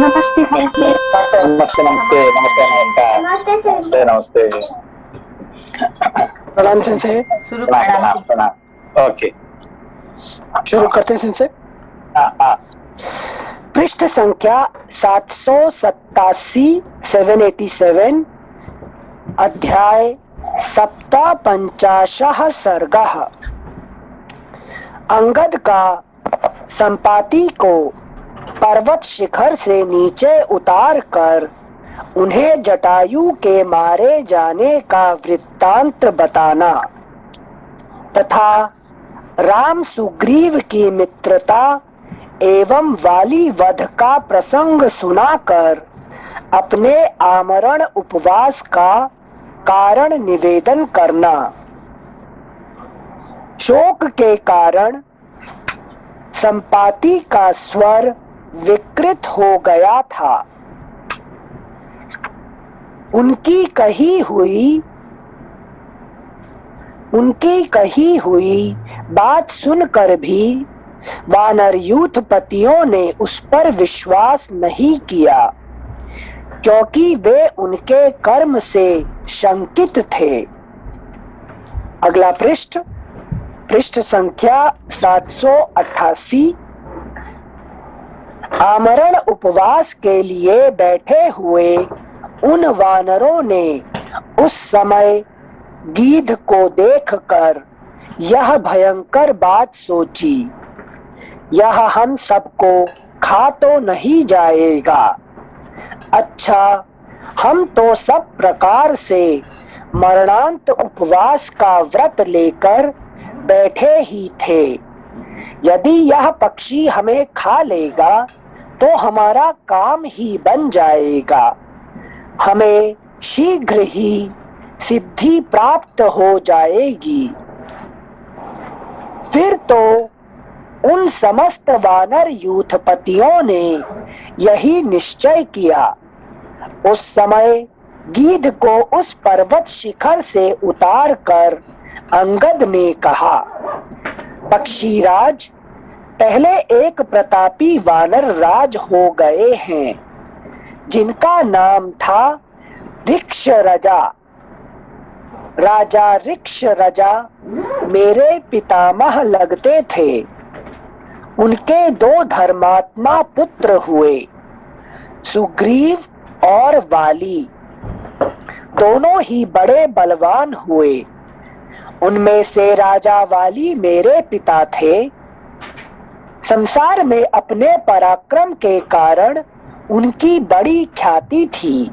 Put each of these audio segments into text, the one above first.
नमस्ते सर। नमस्ते नमस्ते नमस्ते नमस्कार। नमस्ते नमस्ते। प्रणाम सेंसे। प्रणाम प्रणाम। ओके, शुरू करते हैं सेंसे। हाँ हाँ। पृष्ठ संख्या 787, 787, अध्याय सप्तापंचाशः सर्गः। अंगद का संपाति को पर्वत शिखर से नीचे उतार कर उन्हें जटायु के मारे जाने का वृत्तांत बताना तथा राम सुग्रीव की मित्रता एवं वाली वध का प्रसंग सुनाकर अपने आमरण उपवास का कारण निवेदन करना। शोक के कारण संपाति का स्वर विकृत हो गया था। उनकी कही हुई बात सुनकर भी वानर यूथपतियों ने उस पर विश्वास नहीं किया, क्योंकि वे उनके कर्म से शंकित थे। अगला पृष्ठ, पृष्ठ संख्या 788। आमरण उपवास के लिए बैठे हुए उन वानरों ने उस समय गीध को देखकर यह भयंकर बात सोची, यह हम सबको खा तो नहीं जाएगा। अच्छा, हम तो सब प्रकार से मरणांत उपवास का व्रत लेकर बैठे ही थे। यदि यह पक्षी हमें खा लेगा तो हमारा काम ही बन जाएगा, हमें शीघ्र ही सिद्धि प्राप्त हो जाएगी। फिर तो उन समस्त वानर यूथपतियों ने यही निश्चय किया। उस समय गीध को उस पर्वत शिखर से उतार कर अंगद ने कहा, पक्षीराज, पहले एक प्रतापी वानर राज हो गए हैं, जिनका नाम था ऋक्षरजा। राजा ऋक्षरजा मेरे पितामह लगते थे। उनके दो धर्मात्मा पुत्र हुए, सुग्रीव और वाली। दोनों ही बड़े बलवान हुए। उनमें से राजा वाली मेरे पिता थे। संसार में अपने पराक्रम के कारण उनकी बड़ी ख्याति थी।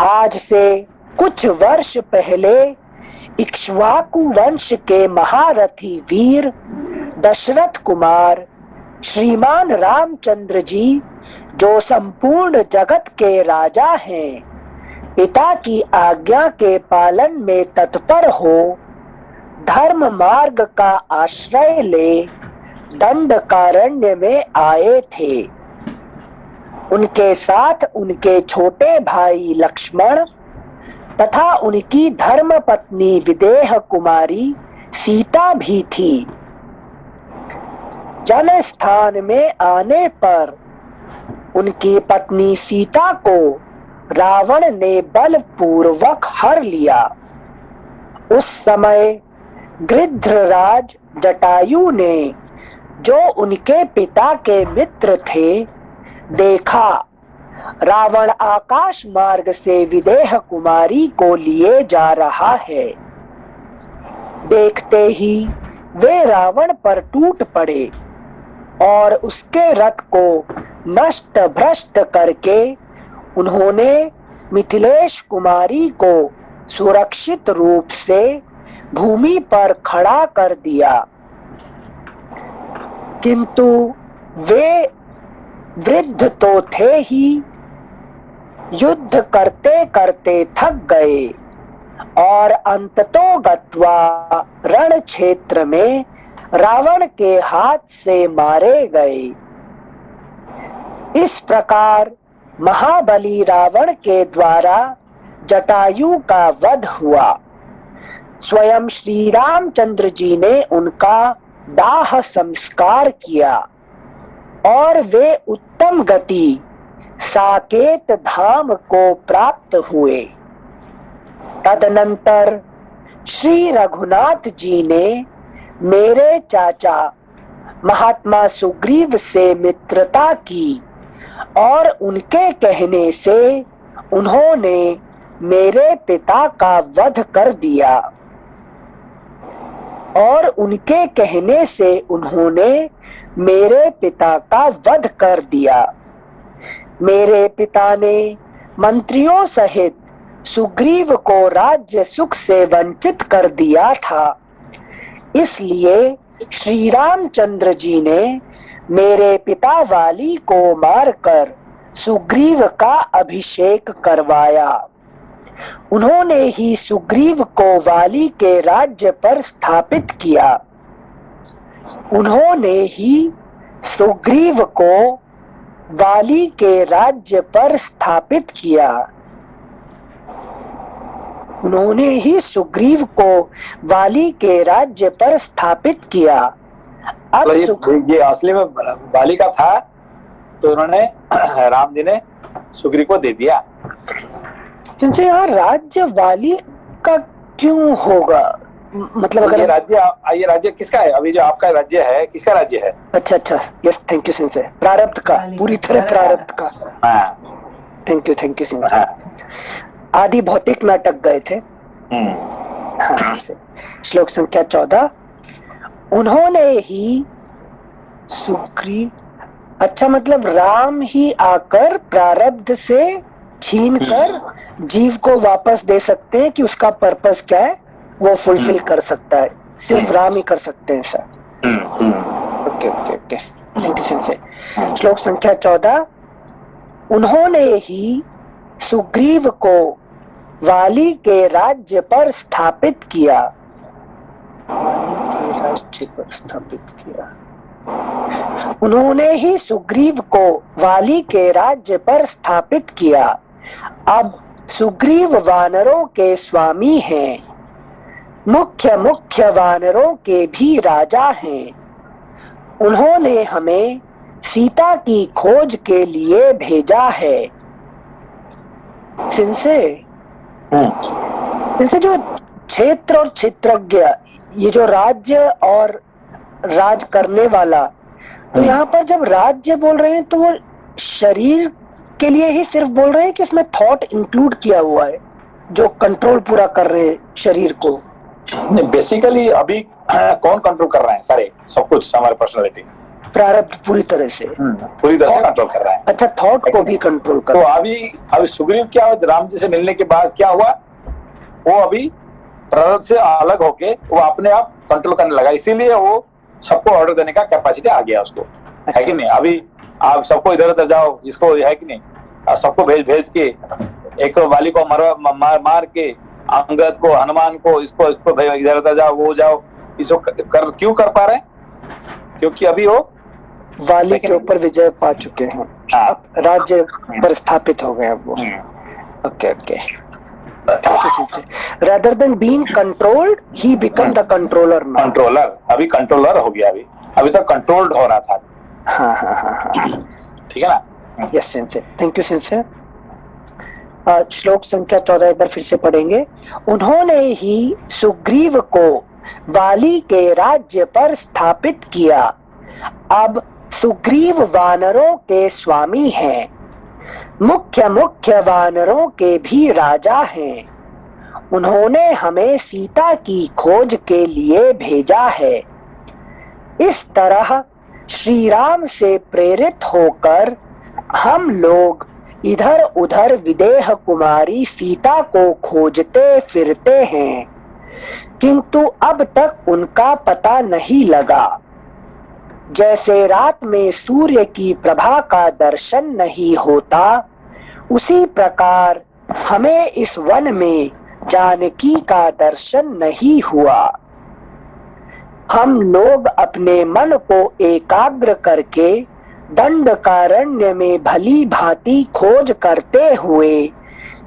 आज से कुछ वर्ष पहले इक्ष्वाकु वंश के महारथी वीर दशरथ कुमार श्रीमान रामचंद्र जी, जो संपूर्ण जगत के राजा हैं, पिता की आज्ञा के पालन में तत्पर हो धर्म मार्ग का आश्रय ले दंडकारण्य में आए थे। उनके साथ उनके छोटे भाई लक्ष्मण तथा उनकी धर्म पत्नी विदेह कुमारी सीता भी थी। जल स्थान में आने पर उनकी पत्नी सीता को रावण ने बलपूर्वक हर लिया। उस समय गृध्रराज जटायु ने, जो उनके पिता के मित्र थे, देखा रावण आकाश मार्ग से विदेह कुमारी को लिए जा रहा है। देखते ही वे रावण पर टूट पड़े और उसके रथ को नष्ट भ्रष्ट करके उन्होंने मिथिलेश कुमारी को सुरक्षित रूप से भूमि पर खड़ा कर दिया। किंतु वे वृद्ध तो थे ही, युद्ध करते करते थक गए और अंततो गत्वा रण क्षेत्र में रावण के हाथ से मारे गए। इस प्रकार महाबली रावण के द्वारा जटायु का वध हुआ। स्वयं श्री रामचंद्र जी ने उनका दाह संस्कार किया और वे उत्तम गति साकेत धाम को प्राप्त हुए। तदनंतर श्री रघुनाथ जी ने मेरे चाचा महात्मा सुग्रीव से मित्रता की और उनके कहने से उन्होंने मेरे पिता का वध कर दिया और उनके कहने से उन्होंने मेरे पिता का वध कर दिया। मेरे पिता ने मंत्रियों सहित सुग्रीव को राज्य सुख से वंचित कर दिया था, इसलिए श्री रामचंद्र जी ने मेरे पिता वाली को मारकर सुग्रीव का अभिषेक करवाया। उन्होंने ही सुग्रीव को वाली के राज्य पर स्थापित किया। उन्होंने ही सुग्रीव को वाली के राज्य पर स्थापित किया। उन्होंने ही सुग्रीव को वाली के राज्य पर स्थापित किया। अब ये असली में वाली का था, तो उन्होंने राम जी ने सुग्रीव को दे दिया। जिनसे यहाँ राज्य वाली का क्यों होगा? मतलब अगर ये राज्य किसका है? अभी जो आपका राज्य है, किसका राज्य है? अच्छा अच्छा, यस, थैंक यू सिंसे। प्रारब्ध का, पूरी तरह प्रारब्ध का। हाँ, थैंक यू सिंसे। आदि भौतिक में अटक गए थे। हाँ, श्लोक संख्या 14। उन्होंने ही सुग्रीव, अच्छा मतलब राम ही आकर प्रारब्ध से छीन कर जीव को वापस दे सकते हैं कि उसका पर्पस क्या है वो फुलफिल कर सकता है, सिर्फ राम ही कर सकते हैं sir. Okay okay okay, thank you सिंसे। श्लोक संख्या 14। उन्होंने ही सुग्रीव को वाली के राज्य पर स्थापित किया। उन्होंने ही सुग्रीव को वाली के राज्य पर स्थापित किया। अब सुग्रीव वानरों के स्वामी हैं, मुख्य वानरों के भी राजा हैं। उन्होंने हमें सीता की खोज के लिए भेजा है। सिंसे जो क्षेत्र और क्षेत्रज्ञ, ये जो राज्य और राज करने वाला, तो यहाँ पर जब राज्य बोल रहे हैं तो वो शरीर के लिए ही सिर्फ बोल रहे हैं कि इसमें थॉट इंक्लूड किया हुआ है जो कंट्रोल पूरा कर रहे हैं शरीर को? बेसिकली अभी कौन कंट्रोल कर रहा है? सारे सब कुछ हमारे पर्सनालिटी, प्रारब्ध पूरी तरह से कंट्रोल कर रहा है। अच्छा, थॉट को भी कंट्रोल कर। तो अभी सुग्रीव क्या हुआ? राम जी से मिलने के बाद क्या हुआ? वो अभी प्रारब्ध से अलग होके वो अपने आप कंट्रोल करने लगा, इसीलिए वो सबको ऑर्डर देने का कैपेसिटी आ गया उसको। है कि नहीं? अभी आप सबको इधर उधर जाओ, इसको है कि नहीं, सबको भेज के, एक तो वाली को मार के, अंगद को, हनुमान को, इसको इधर उधर जाओ, वो जाओ, इसको क्यों कर पा रहे हैं? क्योंकि अभी वो वाली के ऊपर विजय पा चुके हैं, राज्य पर स्थापित हो गए वो। Okay okay, rather than being controlled he become the controller now. Controller, अभी कंट्रोलर हो गया। अभी तक कंट्रोल्ड हो रहा था। हाँ, ठीक है ना? यस सिंसे, थैंक यू सिंसे। श्लोक संख्या 14 एक बार फिर से पढ़ेंगे। उन्होंने ही सुग्रीव को वाली के राज्य पर स्थापित किया। अब सुग्रीव वानरों के स्वामी हैं, मुख्य वानरों के भी राजा हैं। उन्होंने हमें सीता की खोज के लिए भेजा है। इस तरह श्री राम से प्रेरित होकर हम लोग इधर उधर विदेह कुमारी सीता को खोजते फिरते हैं, किंतु अब तक उनका पता नहीं लगा। जैसे रात में सूर्य की प्रभा का दर्शन नहीं होता, उसी प्रकार हमें इस वन में जानकी का दर्शन नहीं हुआ। हम लोग अपने मन को एकाग्र करके दंडकारण्य में भली भांति खोज करते हुए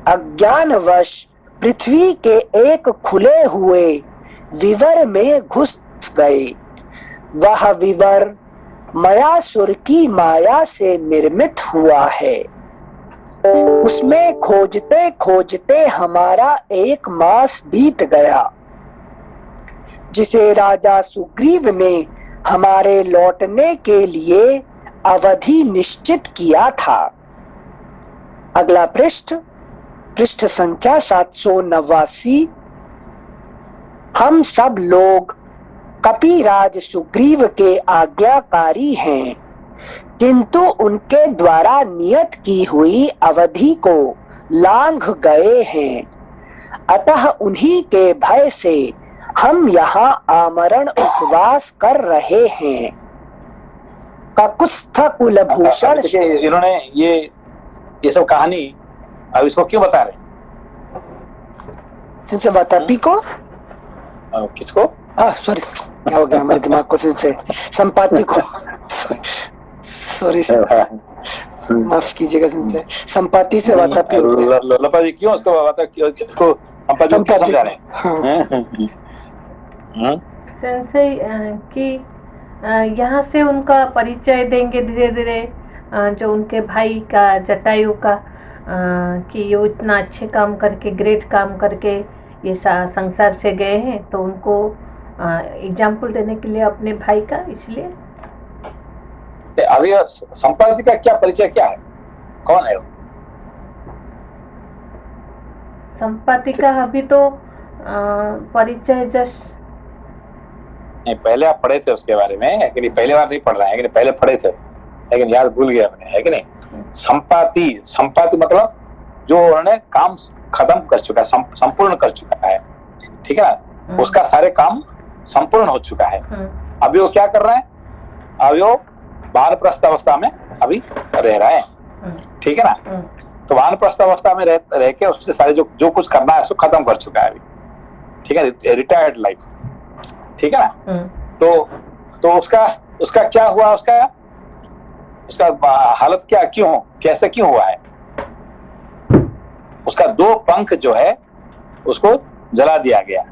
अज्ञानवश पृथ्वी के एक खुले हुए विवर में घुस गए। वह विवर मयासुर की माया से निर्मित हुआ है। उसमें खोजते खोजते हमारा 1 मास बीत गया, जिसे राजा सुग्रीव ने हमारे लौटने के लिए अवधि निश्चित किया था। अगला पृष्ठ, पृष्ठ संख्या 789। हम सब लोग कपिराज सुग्रीव के आज्ञाकारी हैं, किंतु उनके द्वारा नियत की हुई अवधि को लांघ गए हैं, अतः उन्हीं के भय से हम यहाँ आमरण उपवास कर रहे हैं। ककुत्स्थ कुलभूषण। इन्होंने ये सब कहानी अब इसको क्यों बता रहे? जिनसे वातापी को, किसको? सॉरी, क्या हो गया हमारे दिमाग को, से संपाति को, सॉरी माफ कीजिएगा, जिनसे संपाति से वातापी। लपा जी क्यों उसको इसको संपाति क्यों समझा रहे हैं? कि यहाँ से उनका परिचय देंगे धीरे धीरे, जो उनके भाई का जटायु का, कि वो इतना अच्छे काम करके, ग्रेट काम करके ये संसार से गए हैं, तो उनको एग्जाम्पल देने के लिए अपने भाई का, इसलिए। अभी संपाति का क्या परिचय, क्या है, कौन है वो? संपाति का अभी तो परिचय जस्ट नहीं, पहले आप पढ़े थे उसके बारे में, है कि नहीं? पहले बार नहीं पढ़ रहे हैं, कि पहले पढ़े थे लेकिन याद भूल गया अपने, है कि नहीं? संपाति मतलब जो उन्होंने काम खत्म कर चुका है, संपूर्ण कर चुका है, ठीक है ना? उसका सारे काम संपूर्ण हो चुका है। अभी वो क्या कर रहे हैं? अभी वो वानप्रस्थ अवस्था में अभी रह रहे हैं, ठीक है ना? तो वानप्रस्थ अवस्था में रह के उससे सारे जो कुछ करना है उसको खत्म कर चुका है अभी, ठीक है? रिटायर्ड लाइफ, ठीक है ना? तो उसका क्या हुआ, उसका हालत क्या, क्यों, कैसे, क्यों हुआ है? उसका 2 पंख जो है उसको जला दिया गया,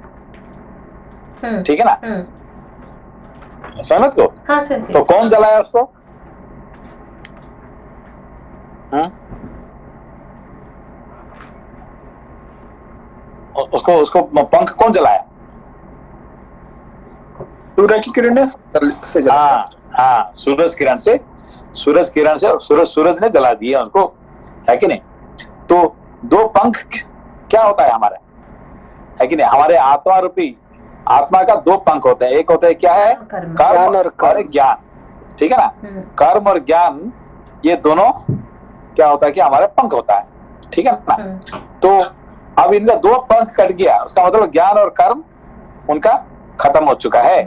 ठीक है ना? सहमत को? हाँ, तो कौन जलाया उसको? उसको पंख कौन जलाया? सूर्य की किरण से जला। हाँ, सूरज सूरज ने जला दिया उनको, है कि नहीं? तो 2 पंख क्या होता है हमारा, है कि नहीं? हमारे आत्मा रूपी, आत्मा का 2 पंख होते हैं, एक होता है क्या है? कर्म और ज्ञान, ठीक है ना? कर्म और ज्ञान, ये दोनों क्या होता है कि हमारे पंख होता है, ठीक है ना? तो अब इनका 2 पंख कट गया, उसका मतलब ज्ञान और कर्म उनका खत्म हो चुका है,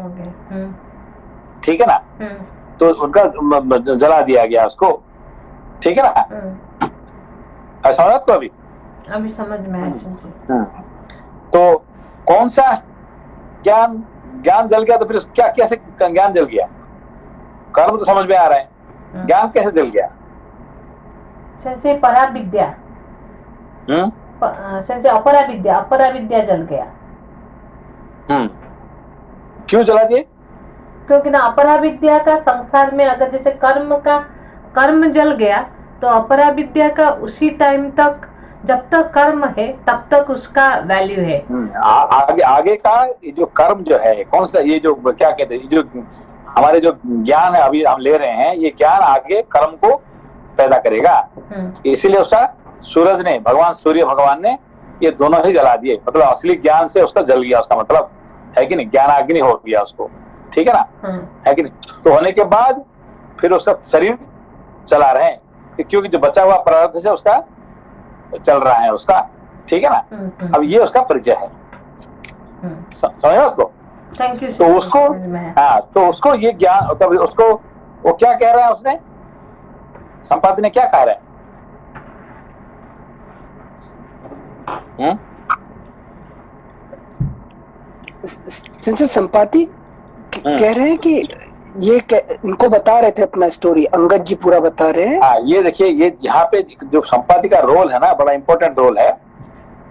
ठीक है ना? तो उनका जला दिया गया उसको, ठीक है ना? ऐसा हो तो अभी समझ में आया। तो कौन सा ज्ञान जल गया? तो फिर क्या, कैसे ज्ञान जल गया? कर्म तो समझ में आ रहा है, ज्ञान कैसे जल गया? संजय पराविद्या, संजय अपराविद्या जल गया। क्यों जला दिए? क्योंकि ना अपराविद्या का संसार में, अगर जैसे कर्म जल गया, तो अपराविद्या का उसी टाइम तक, जब तक कर्म है तब तक उसका वैल्यू है। आगे का ये जो कर्म जो है, कौन सा, ये जो क्या कहते हैं, जो हमारे जो ज्ञान है अभी हम ले रहे हैं, ये ज्ञान आगे कर्म को पैदा करेगा। इसीलिए उसका सूरज ने, भगवान सूर्य भगवान ने ये दोनों ही जला दिए, मतलब असली ज्ञान से उसका जल गया, उसका मतलब, है कि नहीं? ज्ञान अग्नि हो गया उसको, ठीक है ना? है कि नहीं? तो होने के बाद फिर उसका शरीर चला रहे हैं, क्योंकि जो बचा हुआ प्रारब्ध से उसका चल रहा है उसका, ठीक है ना? अब ये उसका परिचय है, समझो उसको? Thank you. तो उसको, तो उसको ये ज्ञान, तब उसको वो क्या कह रहा है, उसने संपाति ने क्या कह रहा है? संपाति कह रहे हैं कि ये इनको बता रहे थे अपना स्टोरी, अंगद जी पूरा बता रहे हैं। ये देखिए, ये यहाँ पे जो संपाति का रोल है ना, बड़ा इंपॉर्टेंट रोल है।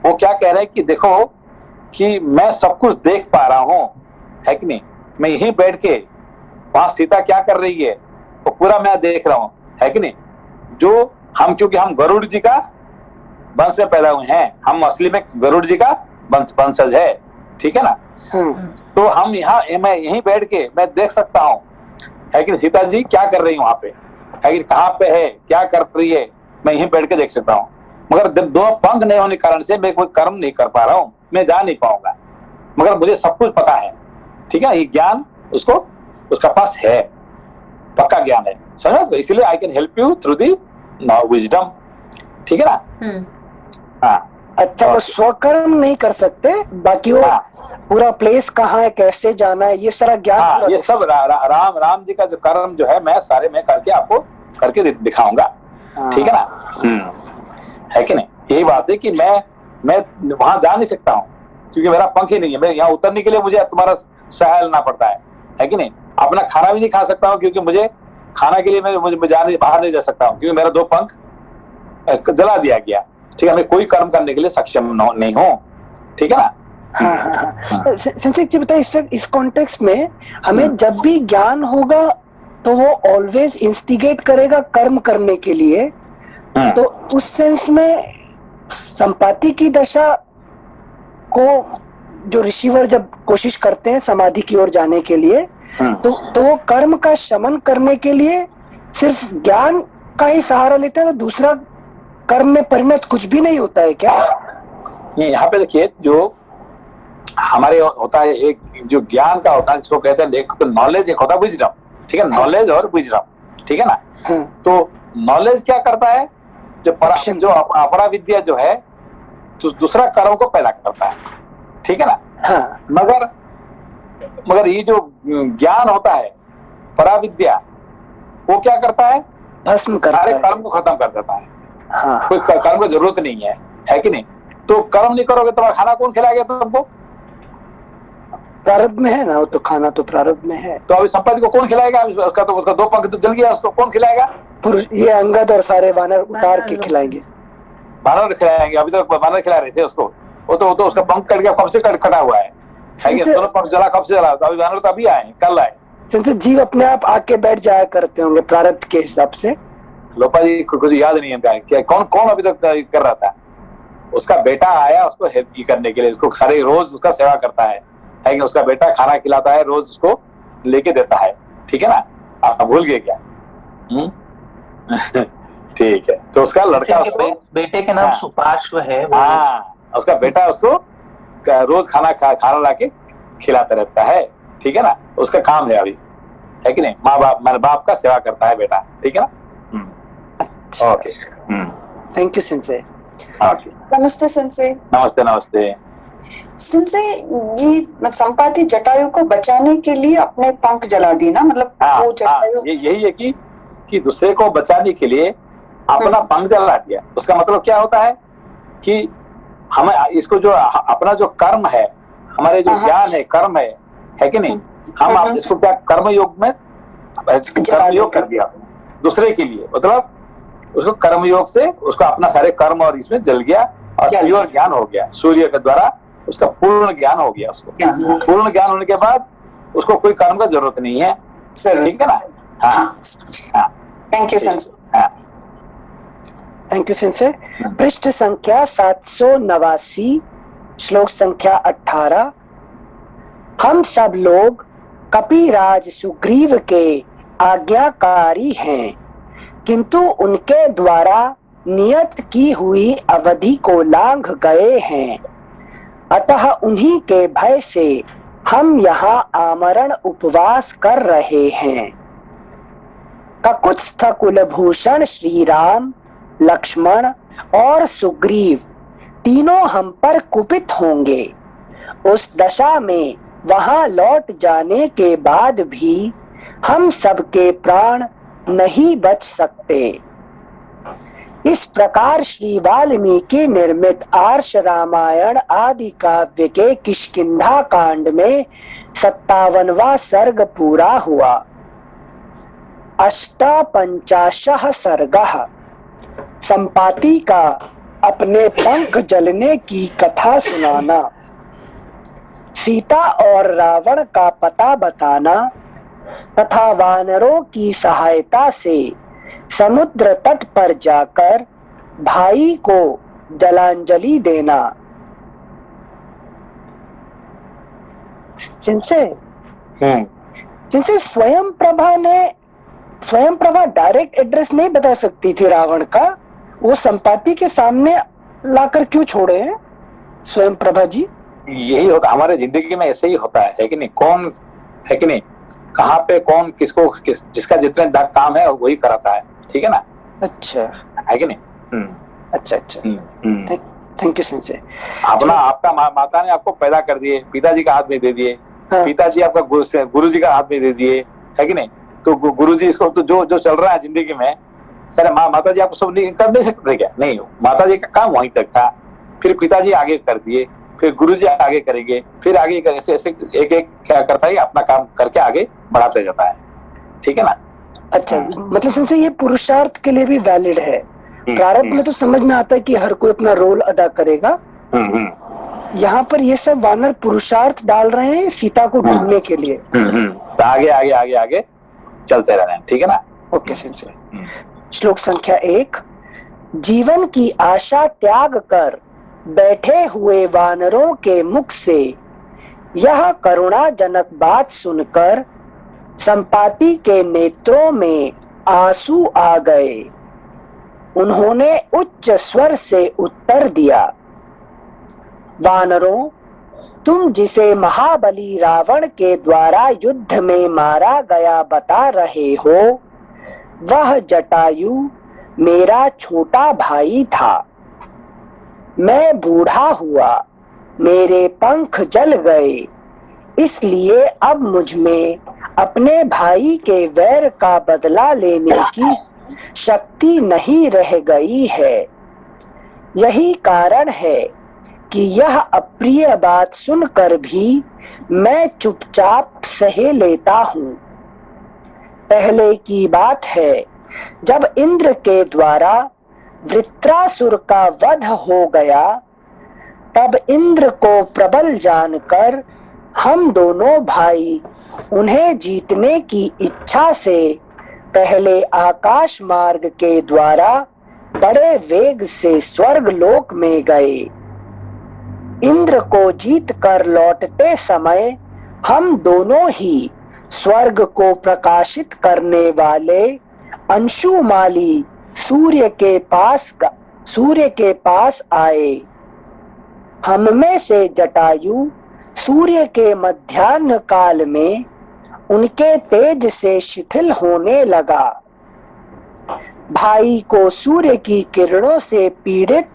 वो क्या कह रहे हैं कि देखो कि मैं सब कुछ देख पा रहा हूँ, है कि नहीं? मैं यहीं बैठ के, वहां सीता क्या कर रही है वो पूरा मैं देख रहा हूँ, है कि नहीं? जो हम क्योंकि हम गरुड़ जी का वंश में पैदा हुए हैं, हम असली में गरुड़ जी का वंशज है, ठीक है ना। तो हम यहाँ, मैं यहीं बैठ के मैं देख सकता हूँ है कि सीता जी क्या कर रही है वहां पे, है कि कहाँ पे है, क्या कर रही है, मैं यहीं बैठ के देख सकता हूँ। मगर दो पंख नहीं होने के कारण से मैं कोई कर्म नहीं कर पा रहा हूँ, मैं जा नहीं पाऊंगा, मगर मुझे सब कुछ पता है, ठीक है। ये ज्ञान उसको उसका पास है, पक्का ज्ञान है, समझ। इसलिए I can help you through the wisdom, ठीक है ना। हाँ, अच्छा, वो स्वकर्म नहीं कर सकते, बाकी वो पूरा प्लेस कहाँ है, कैसे जाना है, ये सारा ज्ञान। हाँ, ये सब राम जी का जो कर्म जो है मैं सारे मैं करके आपको करके दिखाऊंगा, ठीक है ना। है कि नहीं। यही बात है कि मैं वहां जा नहीं सकता हूँ क्योंकि मेरा पंख ही नहीं है। मैं यहाँ उतरने के लिए मुझे तुम्हारा सहारा लेना पड़ता है कि नहीं। अपना खाना भी नहीं खा सकता हूँ क्योंकि मुझे खाना के लिए मुझे बाहर नहीं जा सकता हूँ क्योंकि मेरा 2 पंख जला दिया गया, ठीक है। मैं कोई कर्म करने के लिए सक्षम नहीं हूँ, ठीक है ना। हाँ। संजय जी बताइए, इस कॉन्टेक्स्ट में हमें जब भी ज्ञान होगा तो वो ऑलवेज इंस्टिगेट करेगा कर्म करने के लिए, तो उस सेंस में संपाति की दशा को जो ऋषिवर जब कोशिश करते हैं समाधि की ओर जाने के लिए, तो वो कर्म का शमन करने के लिए सिर्फ ज्ञान का ही सहारा लेते हैं, तो दूसरा कर्म में परिणत कुछ भी नहीं होता है क्या? यहाँ पे देखिए, जो हमारे होता है एक जो ज्ञान का होता है जिसको कहते हैं, एक तो नॉलेज, एक होता है विजडम, ठीक है। नॉलेज और विजडम, ठीक है ना। तो नॉलेज क्या करता है, जो अपरा विद्या जो है तो दूसरा कर्म को पैदा करता है, ठीक है ना। मगर ये जो ज्ञान होता है, पराविद्या, वो क्या करता है, भस्म करता है, सारे कर्म को खत्म कर देता है। कोई कर्म की जरूरत नहीं है कि नहीं। तो कर्म नहीं करोगे तो खाना कौन खिलाएगा तुमको? प्रारब्ध में है ना, वो तो खाना तो प्रारब्ध में है। तो अभी संपत्ति को कौन खिलाएगा? उसका 2 पंख तो जल गया, उसको कौन खिलाएगा? ये अंगद और सारे वानर उतार के खिलाएंगे, वानर खिलाएंगे। अभी तो वानर खिला रहे थे उसको, वो तो उसका पंख कट गया, कब से कटा हुआ है। दोनों पंख जला, कब से जला? तो अभी वानर तो अभी आए, कल आए। जीव अपने आप आके बैठ जाया करते होंगे प्रारब्ध के हिसाब से। लोपा जी कुछ याद नहीं है क्या, कौन अभी तक कर रहा था? उसका बेटा आया उसको हेल्प करने के लिए, उसको सारे रोज उसका सेवा करता है कि उसका बेटा खाना खिलाता है, रोज उसको लेके देता है, ठीक है ना। आप भूल गए क्या? ठीक है। तो उसका लड़का बेटे के नाम सुपार्श्व है। हाँ, उसका बेटा उसको रोज खाना लाके खिलाता रहता है, ठीक है ना। उसका काम है अभी, है कि नहीं। माँ बाप, मेरे बाप का सेवा करता है बेटा, ठीक है ना। Okay, thank you sensei. नमस्ते सेंसे। नमस्ते नमस्ते सेंसे, ये संपाति जटायु को बचाने के लिए अपने पंख जला दिए ना, मतलब वो जटायु। यही है कि दूसरे को बचाने के लिए अपना पंख जला दिया। उसका मतलब क्या होता है कि हमें इसको जो अपना जो कर्म है, हमारे जो ज्ञान है, कर्म है कि नहीं, हम इसको क्या कर्म योग में कर्मयोग कर दिया दूसरे के लिए। मतलब उसको कर्मयोग से उसको अपना सारे कर्म और इसमें जल गया और प्योर ज्ञान हो गया। सूर्य के द्वारा उसका पूर्ण ज्ञान हो गया। उसको पूर्ण ज्ञान होने के बाद उसको कोई कर्म का जरूरत नहीं है, ठीक है ना। हाँ, thank you sensei. Thank you sensei. पृष्ठ संख्या 789, श्लोक संख्या 18। हम सब लोग कपिराज सुग्रीव के आज्ञाकारी हैं, किंतु उनके द्वारा नियत की हुई अवधि को लांघ गए हैं। अतः उन्हीं के भय से हम यहाँ आमरण उपवास कर रहे हैं। ककुत्स्थ कुलभूषण श्री राम, लक्ष्मण और सुग्रीव तीनों हम पर कुपित होंगे। उस दशा में वहां लौट जाने के बाद भी हम सबके प्राण नहीं बच सकते। इस प्रकार श्री वाल्मीकि निर्मित आर्ष रामायण आदि काव्य के किष्किंधा कांड में 57वां सर्ग पूरा हुआ। 58 सर्गः। संपाति का अपने पंख जलने की कथा सुनाना, सीता और रावण का पता बताना तथा वानरों की सहायता से समुद्र तट पर जाकर भाई को जलांजलि देना। जिनसे स्वयं प्रभा डायरेक्ट एड्रेस नहीं बता सकती थी रावण का, वो संपाति के सामने लाकर क्यों छोड़े हैं स्वयं प्रभा जी? यही होता हमारे जिंदगी में, ऐसे ही होता है कि नहीं? कौन है कि नहीं, कहाँ पे कौन किसको जिसका जितने काम है वही कराता है, ठीक है ना? अच्छा, है कि नहीं? अच्छा। Thank you sensei. आपका माता ने आपको पैदा कर दिए, पिताजी का हाथ में दे दिए, हाँ। पिताजी आपका गुरु जी का हाथ में दे दिए, है कि नहीं? तो गुरु जी इसको तो जो चल रहा है जिंदगी में, सर माता जी आपको सब कर नहीं सकते क्या? नहीं, माता जी का काम वहीं तक था, फिर पिताजी आगे कर दिए, फिर गुरु जी आगे करेंगे, फिर आगे ऐसे ऐसे एक एक क्या करता है, अपना काम करके आगे बढ़ाते जाता है, ठीक है ना? अच्छा, मतलब संसे ये पुरुषार्थ के लिए भी वैलिड है। प्रारंभ में तो समझ में आता है कि हर कोई अपना रोल अदा करेगा। यहाँ पर ये सब वानर पुरुषार्थ डाल रहे हैं सीता को ढूंढने के लिए। तो आगे आगे आगे आगे चलते रह रहे हैं, ठीक है ना? Okay sensei. श्लोक संख्या 1। जीवन की आशा त्याग कर बैठे हुए वानरों के मुख से यह करुणाजनक बात सुनकर संपाति के नेत्रों में आंसू आ गए। उन्होंने उच्च स्वर से उत्तर दिया, वानरों, तुम जिसे महाबली रावण के द्वारा युद्ध में मारा गया बता रहे हो, वह जटायु मेरा छोटा भाई था। मैं बूढ़ा हुआ, मेरे पंख जल गए, इसलिए अब मुझ में अपने भाई के वैर का बदला लेने की शक्ति नहीं रह गई है। यही कारण है कि यह अप्रिय बात सुनकर भी मैं चुपचाप सहे लेता हूँ। पहले की बात है, जब इंद्र के द्वारा वृत्रासुर का वध हो गया, तब इंद्र को प्रबल जानकर हम दोनों भाई उन्हें जीतने की इच्छा से पहले आकाश मार्ग के द्वारा बड़े वेग से स्वर्ग लोक में गए। इंद्र को जीत कर लौटते समय हम दोनों ही स्वर्ग को प्रकाशित करने वाले अंशुमाली सूर्य के पास आए। हम में से जटायु सूर्य के मध्याह्न काल में उनके तेज से शिथिल होने लगा। भाई को सूर्य की किरणों से पीड़ित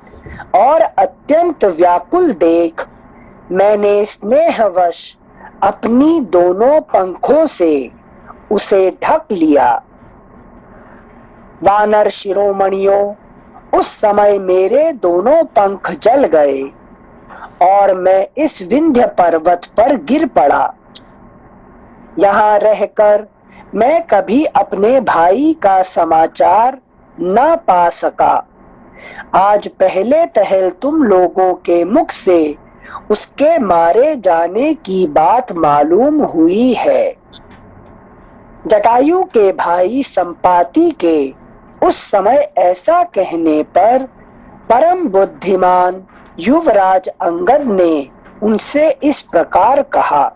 और अत्यंत व्याकुल देख मैंने स्नेहवश अपनी दोनों पंखों से उसे ढक लिया। वानर शिरोमणियों, उस समय मेरे दोनों पंख जल गए और मैं इस विंध्य पर्वत पर गिर पड़ा। यहाँ रहकर मैं कभी अपने भाई का समाचार न पा सका। आज पहले पहल तुम लोगों के मुख से उसके मारे जाने की बात मालूम हुई है। जटायु के भाई संपाति के उस समय ऐसा कहने पर परम बुद्धिमान युवराज अंगद ने उनसे इस प्रकार कहा,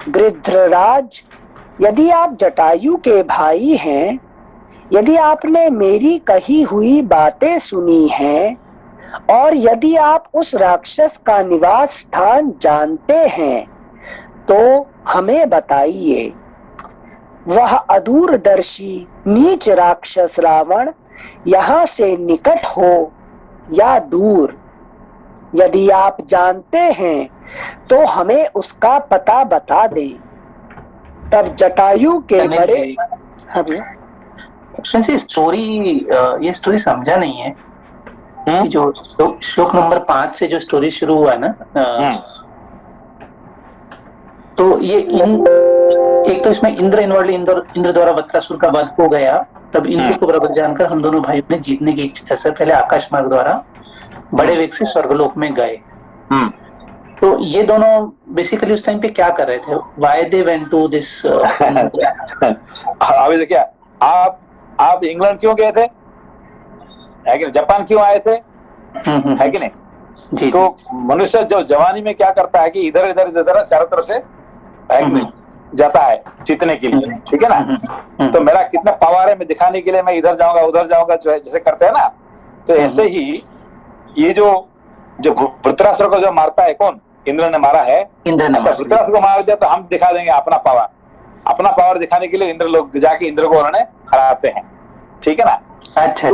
गृध्रराज, यदि आप जटायु के भाई हैं, यदि आपने मेरी कही हुई बातें सुनी हैं और यदि आप उस राक्षस का निवास स्थान जानते हैं, तो हमें बताइए। वह अदूरदर्शी नीच राक्षस रावण यहाँ से निकट हो या दूर, यदि आप जानते हैं तो हमें उसका पता बता दें। तब जटायु के बड़े ये स्टोरी समझा नहीं है कि जो श्लोक नंबर 5 से जो स्टोरी शुरू हुआ ना, तो ये एक तो इसमें इंद्र इन्वॉल्व, इंद्र द्वारा वृत्रासुर का वध हो गया, तब इंद्र को प्रबल जानकर हम दोनों भाइयों ने जीतने की इच्छा से पहले आकाश मार्ग द्वारा बड़े वेग से स्वर्गलोक में गए। तो ये दोनों बेसिकली उस टाइम पे क्या कर रहे थे? Why they went to this? अभी देखिए, आप आप इंग्लैंड क्यों गए थे, है कि नहीं, जापान क्यों आए थे, है कि नहीं। जी तो मनुष्य जो जवानी में क्या करता है कि इधर इधर इधर चारों तरफ से, है कि नहीं, जाता है जीतने के लिए, ठीक है ना। तो मेरा कितना पावर है मैं दिखाने के लिए मैं इधर जाऊंगा उधर जाऊंगा, जो है जैसे करते हैं ना। तो ऐसे ही ये जो वृत्रासुर को जो मारता है कौन, इंद्र ने मारा है। वृत्रासुर को मार दिया तो हम दिखा देंगे अपना पावर दिखाने के लिए इंद्र लोग जाके इंद्र को उन्होंने हराते हैं, ठीक है ना। अच्छा।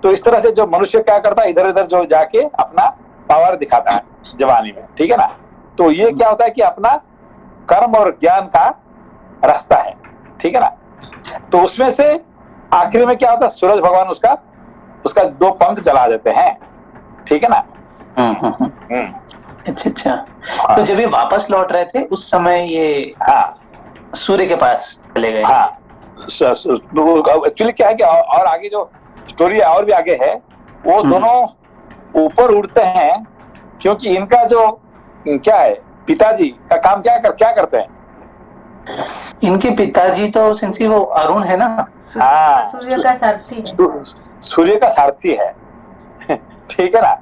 तो इस तरह से जो मनुष्य क्या करता है, इधर इधर जो जाके अपना पावर दिखाता है जवानी में, ठीक है ना। तो ये क्या होता है कि अपना कर्म और ज्ञान का रास्ता है, ठीक है ना। तो उसमें से आखिर में क्या होता है, सूरज भगवान उसका 2 पंख जला देते हैं, ठीक है ना। अच्छा। तो जब ये वापस लौट रहे थे उस समय ये सूर्य के पास चले गए। एक्चुअली क्या है कि और आगे जो स्टोरी और भी आगे है, वो दोनों ऊपर उड़ते हैं, क्योंकि इनका जो क्या है पिताजी का काम क्या करते हैं। इनके पिताजी तो सिंसी वो अरुण है ना। हाँ, सूर्य का सारथी है। सूर्य का सारथी है ठीक है ना।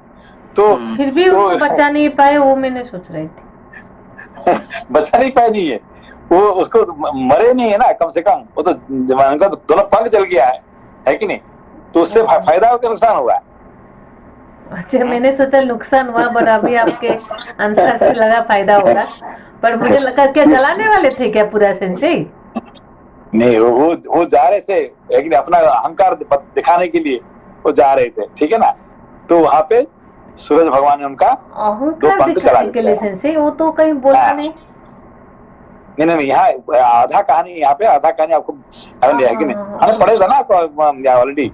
तो फिर भी उनको बचा नहीं पाए, वो मैंने सोच रही थी बचा नहीं पाए, नहीं है वो, उसको मरे नहीं है ना, कम से कम वो तो उनका दोनों पंख जल गया है कि नहीं। तो उससे फायदा हो कि नुकसान होगा। अच्छा, मैंने सोचा नुकसान हुआ, बट अभी आपके आंसर से लगा फायदा होगा, पर मुझे लगा क्या जलाने वाले थे क्या पूरा सेंसी। नहीं, वो जा रहे थे, लेकिन अपना अहंकार दिखाने के लिए वो जा रहे थे, ठीक है ना। तो वहां पे सूरज भगवान ने उनका 2 पंख जला दिए सेंसी, वो तो कहीं बोला नहीं। नहीं, यहाँ आधा कहानी, यहाँ पे आधा कहानी आपको है कि नहीं, हमने पढ़े था ना ऑलरेडी।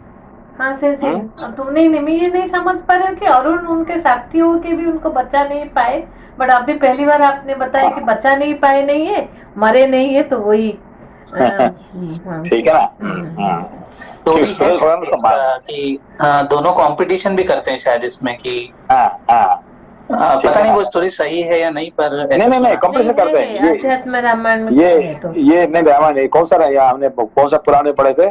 हाँ सेंसी, तुमने ये नहीं समझ पा रहे हो कि अरुण उनके साथी हो के भी उनको बचा नहीं पाए, बट अभी पहली बार आपने बताया कि बचा नहीं पाए नहीं है, मरे नहीं है, तो वही ठीक है ना। तो कि दोनों कंपटीशन भी करते हैं शायद इसमें कि पता नहीं वो स्टोरी सही है या नहीं, पर नहीं कंपटीशन करते हैं। अध्यात्म रामायण ये नहीं रामायण, कौन सा रहा, हमने कौन सा पुराण में पढ़े थे,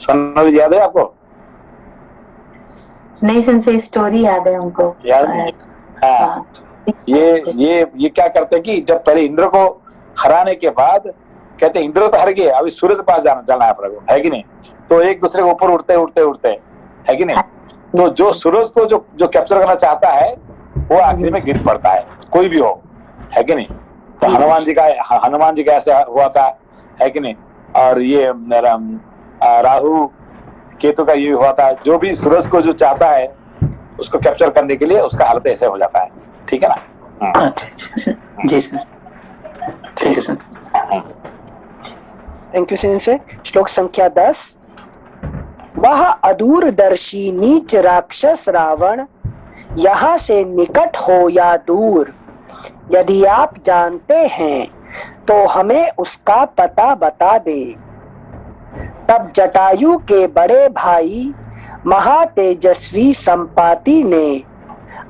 सोनल याद है आपको? नहीं सेंसे, स्टोरी याद है हमको। याद नहीं? हाँ, ये क्या करते हैं कि जब पहले इंद्र को हराने के बाद कहते हैं इंद्र तो हर गए, अभी सूर्य के पास जाना है अपने को, है कि नहीं। तो एक दूसरे के ऊपर उड़ते है कि नहीं। तो जो सूरज को जो कैप्चर करना चाहता है वो आखिर में गिर पड़ता है, कोई भी हो, है कि नहीं। तो हनुमान जी का ऐसा हुआ था, है कि नहीं। और ये राहु केतु का ये हुआ था, जो भी सूरज को जो चाहता है उसको कैप्चर करने के लिए उसका हालत ऐसे हो जाता है, ठीक है ना। जी सर, ठीक है सर, थैंक यू सेंसे। श्लोक संख्या 10। वह अदूरदर्शी नीच राक्षस रावण यहाँ से निकट हो या दूर, यदि आप जानते हैं तो हमें उसका पता बता दे। तब जटायु के बड़े भाई महातेजस्वी संपाति ने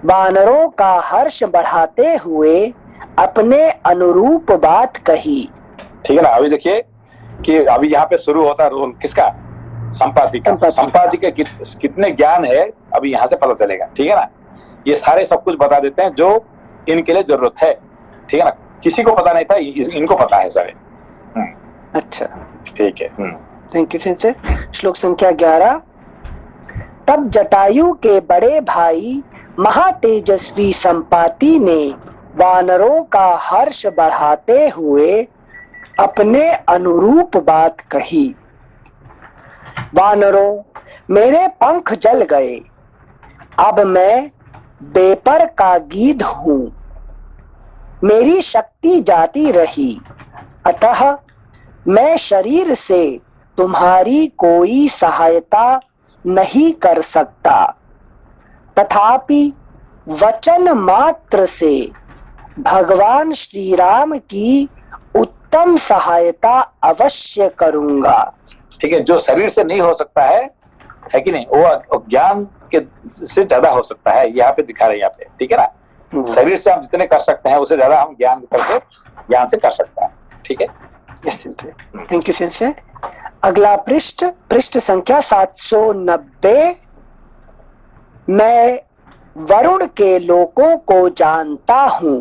वानरों का हर्ष बढ़ाते हुए अपने अनुरूप बात कही। ठीक है ना। अभी देखिए कि अभी यहाँ पे शुरू होता है रोल किसका, संपाति का। संपाति के कितने ज्ञान है अभी यहाँ से पता चलेगा, ठीक है ना। ये सारे सब कुछ बता देते हैं जो इनके लिए जरूरत है, ठीक है ना। किसी को पता नहीं था, इनको पता है सारे। अच्छा, ठीक है, थैंक यू सेंसे। श्लोक संख्या 11। तब जटायु के बड़े भाई महातेजस्वी संपाति ने वानरों का हर्ष बढ़ाते हुए अपने अनुरूप बात कही। वानरों, मेरे पंख जल गए, अब मैं बेपर का गीध हूं, मेरी शक्ति जाती रही, अतः मैं शरीर से तुम्हारी कोई सहायता नहीं कर सकता, तथापि वचन मात्र से भगवान श्री राम की उत्तम सहायता अवश्य करूंगा। ठीक है। जो शरीर से नहीं हो सकता है कि नहीं, वो ज्ञान के से ज्यादा हो सकता है, यहाँ पे दिखा रहे हैं यहाँ पे, ठीक है ना। शरीर से हम जितने कर सकते हैं उससे ज्यादा हम ज्ञान से कर सकते हैं, ठीक है। Thank you sensei. अगला पृष्ठ, पृष्ठ संख्या 790। मैं वरुण के लोकों को जानता हूँ।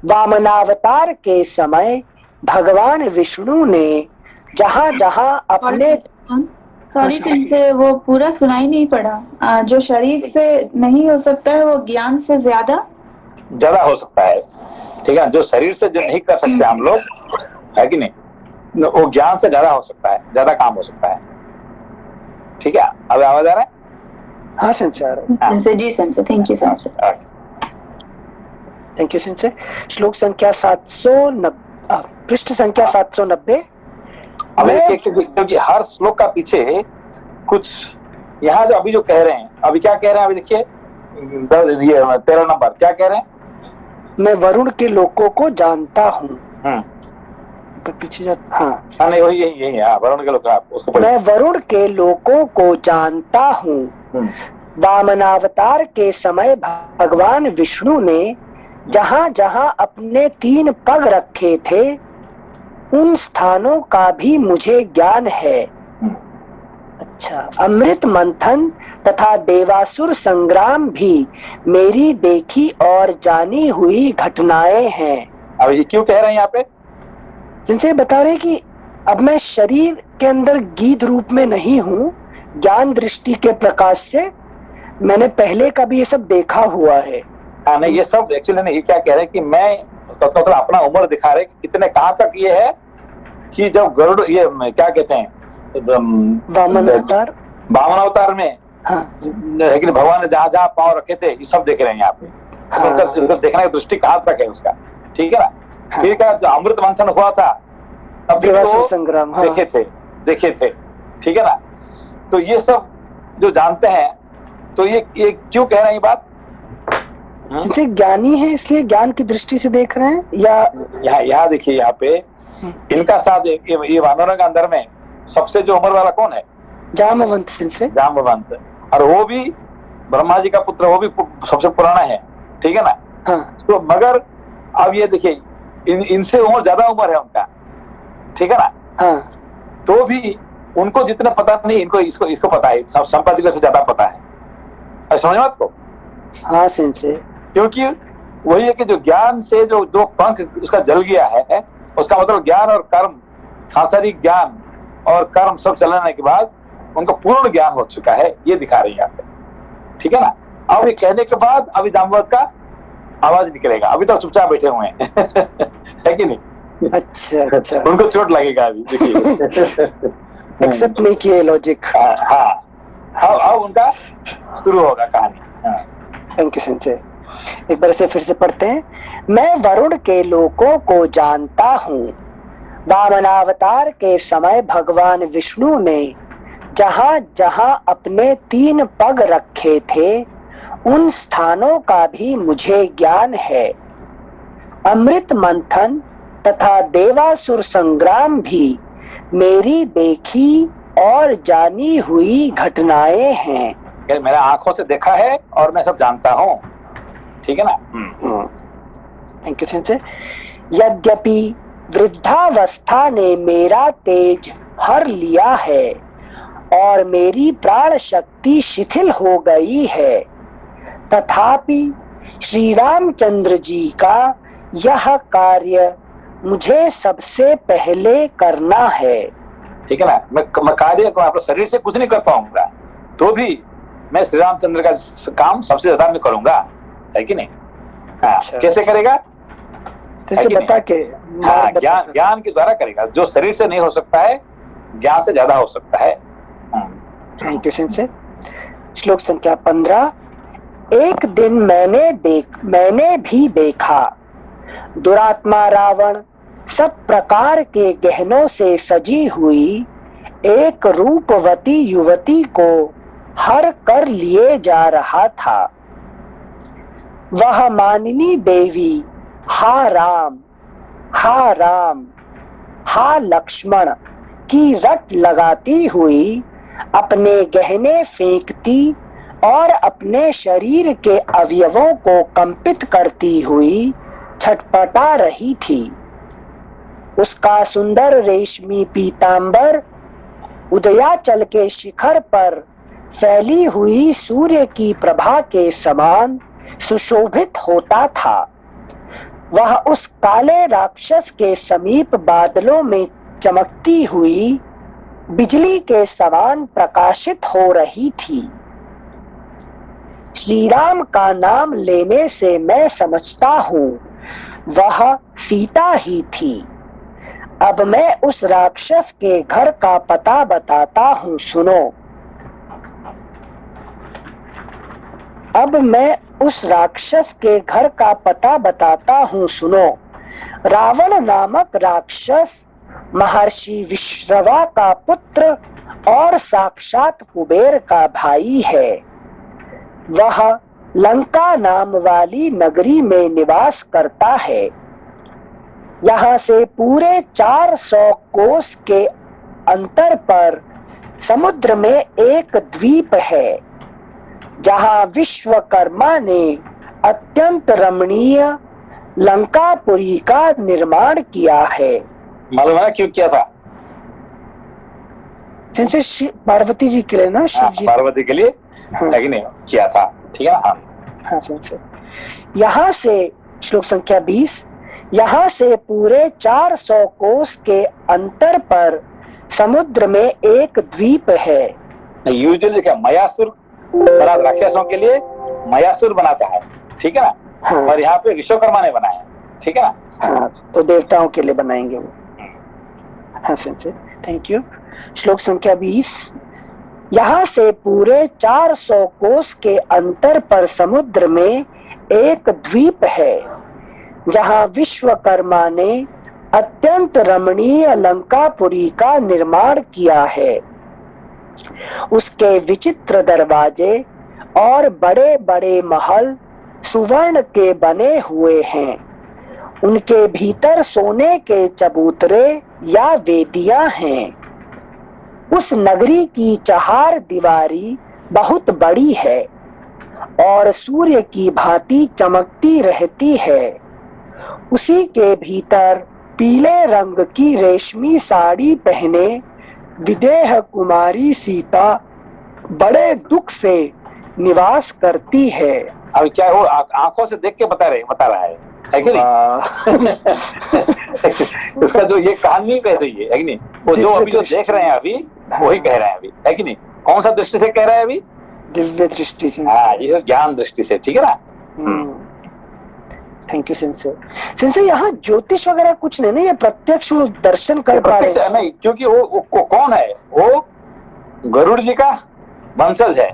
वामनावतार के समय भगवान विष्णु ने जहाँ जहाँ अपने सॉरी से वो पूरा सुनाई नहीं पड़ा। जो शरीर से नहीं हो सकता है वो ज्ञान से ज्यादा हो सकता है। ठीक है, जो शरीर से जो नहीं कर सकते हम लोग, है कि नहीं, वो ज्ञान से ज्यादा हो सकता है, ज्यादा काम हो सकता है। ठीक है, अब आवाज आ रहा है? हाँ संचार ji Sanjay, thank you so much. Thank you Sanjay. श्लोक संख्या 790, पृष्ठ संख्या 790। अब देखिए, क्योंकि हर श्लोक का पीछे कुछ, यहाँ जो अभी जो कह रहे हैं, अभी क्या कह रहे हैं, अभी देखिए ये 13 नंबर क्या कह रहे हैं? मैं वरुण के लोकों को जानता हूँ। तो पीछे हाँ नहीं, वही यही है, वरुण के लोग, उसको मैं वरुण के लोकों को जानता हूँ। वामनावतार के समय भगवान विष्णु ने जहाँ जहाँ अपने 3 पग रखे थे उन स्थानों का भी मुझे ज्ञान है। अच्छा, अमृत मंथन तथा देवासुर संग्राम भी मेरी देखी और जानी हुई घटनाएं हैं। अब ये क्यों कह रहे हैं यहाँ पे? जिनसे बता रहे कि अब मैं शरीर के अंदर गीत रूप में नहीं हूँ, ज्ञान दृष्टि के प्रकाश से मैंने पहले का भी ये सब देखा हुआ है। हाँ, नहीं, ये सब एक्चुअली नहीं, क्या कह रहे हैं कि मैं तो अपना उम्र दिखा रहे कि कितने कहाँ तक ये है कि जब गरुड़, ये क्या कहते हैं, वामन अवतार में, हाँ, लेकिन भगवान ने जहाँ जहाँ पांव रखे थे ये सब देख रहे हैं यहाँ पे। हाँ, तो देखने की दृष्टि कहाँ तक है उसका, ठीक है ना। हाँ, फिर का जो अमृत मंथन हुआ था तब देवासुर संग्राम, हाँ, देखे थे, ठीक है ना। तो ये सब जो जानते हैं, तो ये क्यों कह रहे हैं ये बात? जिनसे ज्ञानी है इसलिए ज्ञान की दृष्टि से देख रहे हैं, या यहाँ देखिए, यहाँ पे इनका साथ ये वानरों के अंदर में सबसे जो उम्र वाला कौन है? जामवंत से जामवंत, और वो भी ब्रह्मा जी का पुत्र, वो भी सबसे पुराना है, ठीक है ना। हाँ, तो मगर अब ये देखिए, इनसे उम्र ज्यादा उम्र है उनका, ठीक है ना। हाँ, तो भी उनको जितना पता नहीं, इनको इसको पता है, संपत्ति को ज्यादा पता है। समझ बात को? हाँ से, क्योंकि वही है कि जो ज्ञान से जो पंख उसका जल गया है, उसका मतलब ज्ञान और कर्म, सांसारिक ज्ञान और कर्म सब चलाने के बाद उनका पूर्ण ज्ञान हो चुका है, ये दिखा रही है यहाँ पे, ठीक है ना। अब ये कहने के बाद अभी जामवंत का आवाज निकलेगा, अभी तो चुपचाप बैठे हुए हैं है कि नहीं? अच्छा, उनको चोट लगेगा अभी, देखिए एक्सेप्ट नहीं किए लॉजिक। हाँ, अब उनका शुरू होगा कहानी। Thank you Sanjay. एक बार से फिर से पढ़ते हैं। मैं वरुण के लोकों को जानता हूँ। वामनावतार के समय भगवान विष्णु ने जहाँ जहाँ अपने 3 पग रखे थे उन स्थानों का भी मुझे ज्ञान है। अमृत मंथन तथा देवासुर संग्राम भी मेरी देखी और जानी हुई घटनाएं हैं। मैंने आंखों से देखा है और मैं सब जानता हूँ, ठीक है ना। Thank you Sanjay. यद्यपि वृद्धावस्था ने मेरा तेज हर लिया है और मेरी प्राण शक्ति शिथिल हो गई है, तथापि श्री रामचंद्र जी का यह कार्य मुझे सबसे पहले करना है। ठीक है ना। मैं कार्य को अपने शरीर से कुछ नहीं कर पाऊंगा, तो भी मैं श्री रामचंद्र का काम सबसे ज्यादा मैं करूंगा, है कि नहीं। हाँ, अच्छा। कैसे करेगा? बता के, हाँ, ज्ञान के द्वारा करेगा। जो शरीर से नहीं हो सकता है, ज्ञान से ज्यादा हो सकता है। Thank you Sanjay. श्लोक संख्या 15। एक दिन मैंने भी देखा दुरात्मा रावण सब प्रकार के गहनों से सजी हुई एक रूपवती युवती को हर कर लिए जा रहा था। वह मानिनी देवी हा राम हा लक्ष्मण की रट लगाती हुई अपने गहने फेंकती और अपने शरीर के अवयवों को कंपित करती हुई छटपटा रही थी। उसका सुंदर रेशमी पीतांबर उदयाचल के शिखर पर फैली हुई सूर्य की प्रभा के समान सुशोभित होता था। वह उस काले राक्षस के समीप बादलों में चमकती हुई बिजली के समान प्रकाशित हो रही थी। श्री राम का नाम लेने से मैं समझता हूँ वह सीता ही थी। अब मैं उस राक्षस के घर का पता बताता हूँ, सुनो। अब मैं उस राक्षस के घर का पता बताता हूँ, सुनो। रावण नामक राक्षस महर्षि विश्रवा का पुत्र और साक्षात कुबेर का भाई है। वह लंका नाम वाली नगरी में निवास करता है। यहाँ से पूरे 400 कोस के अंतर पर समुद्र में एक द्वीप है जहाँ विश्वकर्मा ने अत्यंत रमणीय लंकापुरी का निर्माण किया है। मालूम है क्यों किया था? पार्वती जी के लिए ना, शिव जी पार्वती के लिए नहीं किया था, ठीक है ना? हाँ, यहाँ से श्लोक संख्या 20, यहाँ से पूरे 400 कोस के अंतर पर समुद्र में एक द्वीप है। यूजुअली क्या मयासुर बना, राक्षसों के लिए मयासुर बनाता है, ठीक है ना? हाँ। और यहाँ पे विश्वकर्मा ने बनाया, ठीक है ना? हाँ, तो देवताओं के लिए बनाएंगे वो। हाँ थैंक यू। श्लोक संख्या 20, यहाँ से पूरे 400 कोस के अंतर पर समुद्र में एक द्वीप है जहाँ विश्वकर्मा ने अत्यंत रमणीय लंकापुरी का निर्माण किया है। उसके विचित्र दरवाजे और बड़े बड़े महल सुवर्ण के बने हुए हैं। उनके भीतर सोने के चबूतरे या वेदियां हैं। उस नगरी की चार दीवारी बहुत बड़ी है और सूर्य की भांति चमकती रहती है। उसी के भीतर पीले रंग की रेशमी साड़ी पहने विदेह कुमारी सीता बड़े दुख से निवास करती है। अब क्या वो आंखों से देख के बता रहा है कि नहीं? उसका जो ये कहानी कह रही है कि नहीं, वो जो अभी जो देख रहे हैं अभी वही कह रहे हैं अभी, है कि नहीं? कौन सा दृष्टि से कह रहे हैं अभी? दिव्य दृष्टि से। हाँ, ये ज्ञान दृष्टि से, ठीक है ना? थैंक यू सिंसे। यहाँ ज्योतिष वगैरह कुछ नहीं ना, ये प्रत्यक्ष वो दर्शन कर पा रहे हैं। नहीं, क्योंकि वो कौन है? वो गरुड़ जी का वंशज है,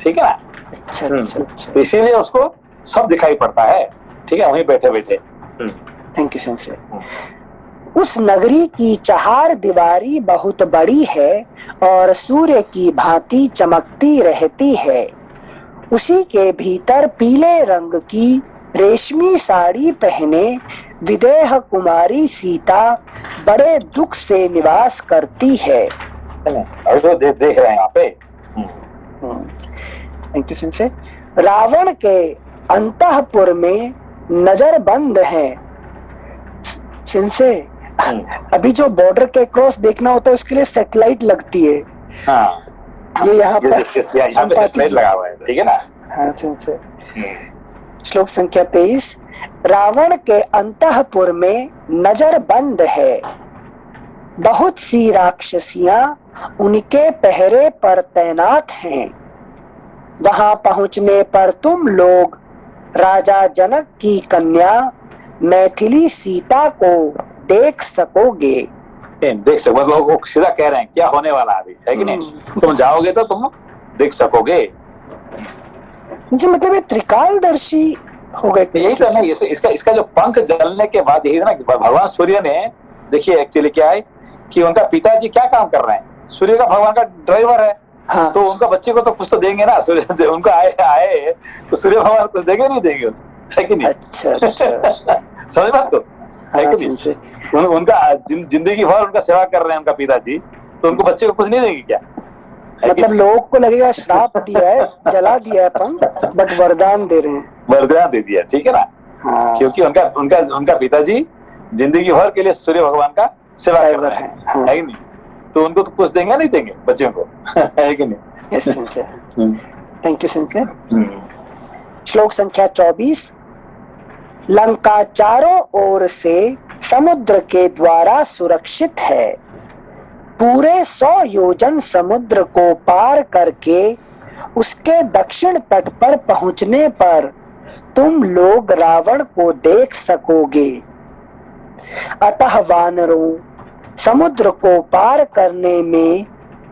ठीक है ना? अच्छा। इसीलिए उसको सब दिखाई पड़ता है, ठीक है, वहीं बैठे बैठे। थैंक यू सिंसे। उस नगरी की चार दीवारी बहुत बड़ी है और सूर्य की भांति चमकती रहती है। उसी के भीतर पीले रंग की रेशमी साड़ी पहने विदेह कुमारी सीता बड़े दुख से निवास करती है। अभी तो देख रहे हैं यहाँ पे। Thank you सिंसे। रावण के अंतःपुर में नजर बंद है। सिंसे, अभी जो बॉर्डर के क्रॉस देखना होता है उसके लिए सैटेलाइट लगती है। हाँ, ये यहाँ पर सैटेलाइट लगा हुआ है, ठीक है ना? हाँ सिंसे। श्लोक संख्या 23, रावण के अंतःपुर में नजर बंद है। बहुत सी राक्षसियां उनके पहरे पर तैनात हैं। वहां पहुंचने पर तुम लोग राजा जनक की कन्या मैथिली सीता को देख सकोगे। देख सको मतलब वो सीधा कह रहे हैं क्या होने वाला अभी, है कि नहीं? तुम जाओगे तो तुम देख सकोगे। जी, मतलब ये त्रिकालदर्शी हो गए। यही तो नहीं, इसका जो पंख जलने के बाद यही ना, भगवान सूर्य ने, देखिए एक्चुअली क्या है कि उनका पिताजी क्या काम कर रहे हैं? सूर्य का भगवान का ड्राइवर है। हाँ। तो उनका बच्चे को तो कुछ तो देंगे ना, सूर्य उनका आए तो सूर्य भगवान कुछ देंगे नहीं देंगे, है कि नहीं? अच्छा। समझ बात को, है कि नहीं? उनका जिंदगी भर उनका सेवा कर रहे हैं उनका पिताजी, तो उनको बच्चे को कुछ नहीं देंगे क्या? मतलब लोगों को लगेगा श्राप दिया है, जला दिया है पंख, बट वरदान दे रहे हैं। वरदान दे दिया, ठीक है ना? हाँ। क्योंकि उनका पिताजी जिंदगी भर के लिए सूर्य भगवान का सेवा कर रहे हैं, है कि नहीं? तो उनको तो कुछ देंगे नहीं देंगे बच्चों को है कि नहीं? Yes sensor, thank you sensor. श्लोक संख्या 24। लंका चारों ओर से समुद्र के द्वारा सुरक्षित है। पूरे 100 योजन समुद्र को पार करके उसके दक्षिण तट पर पहुंचने पर तुम लोग रावण को देख सकोगे। अतः वानरों, समुद्र को पार करने में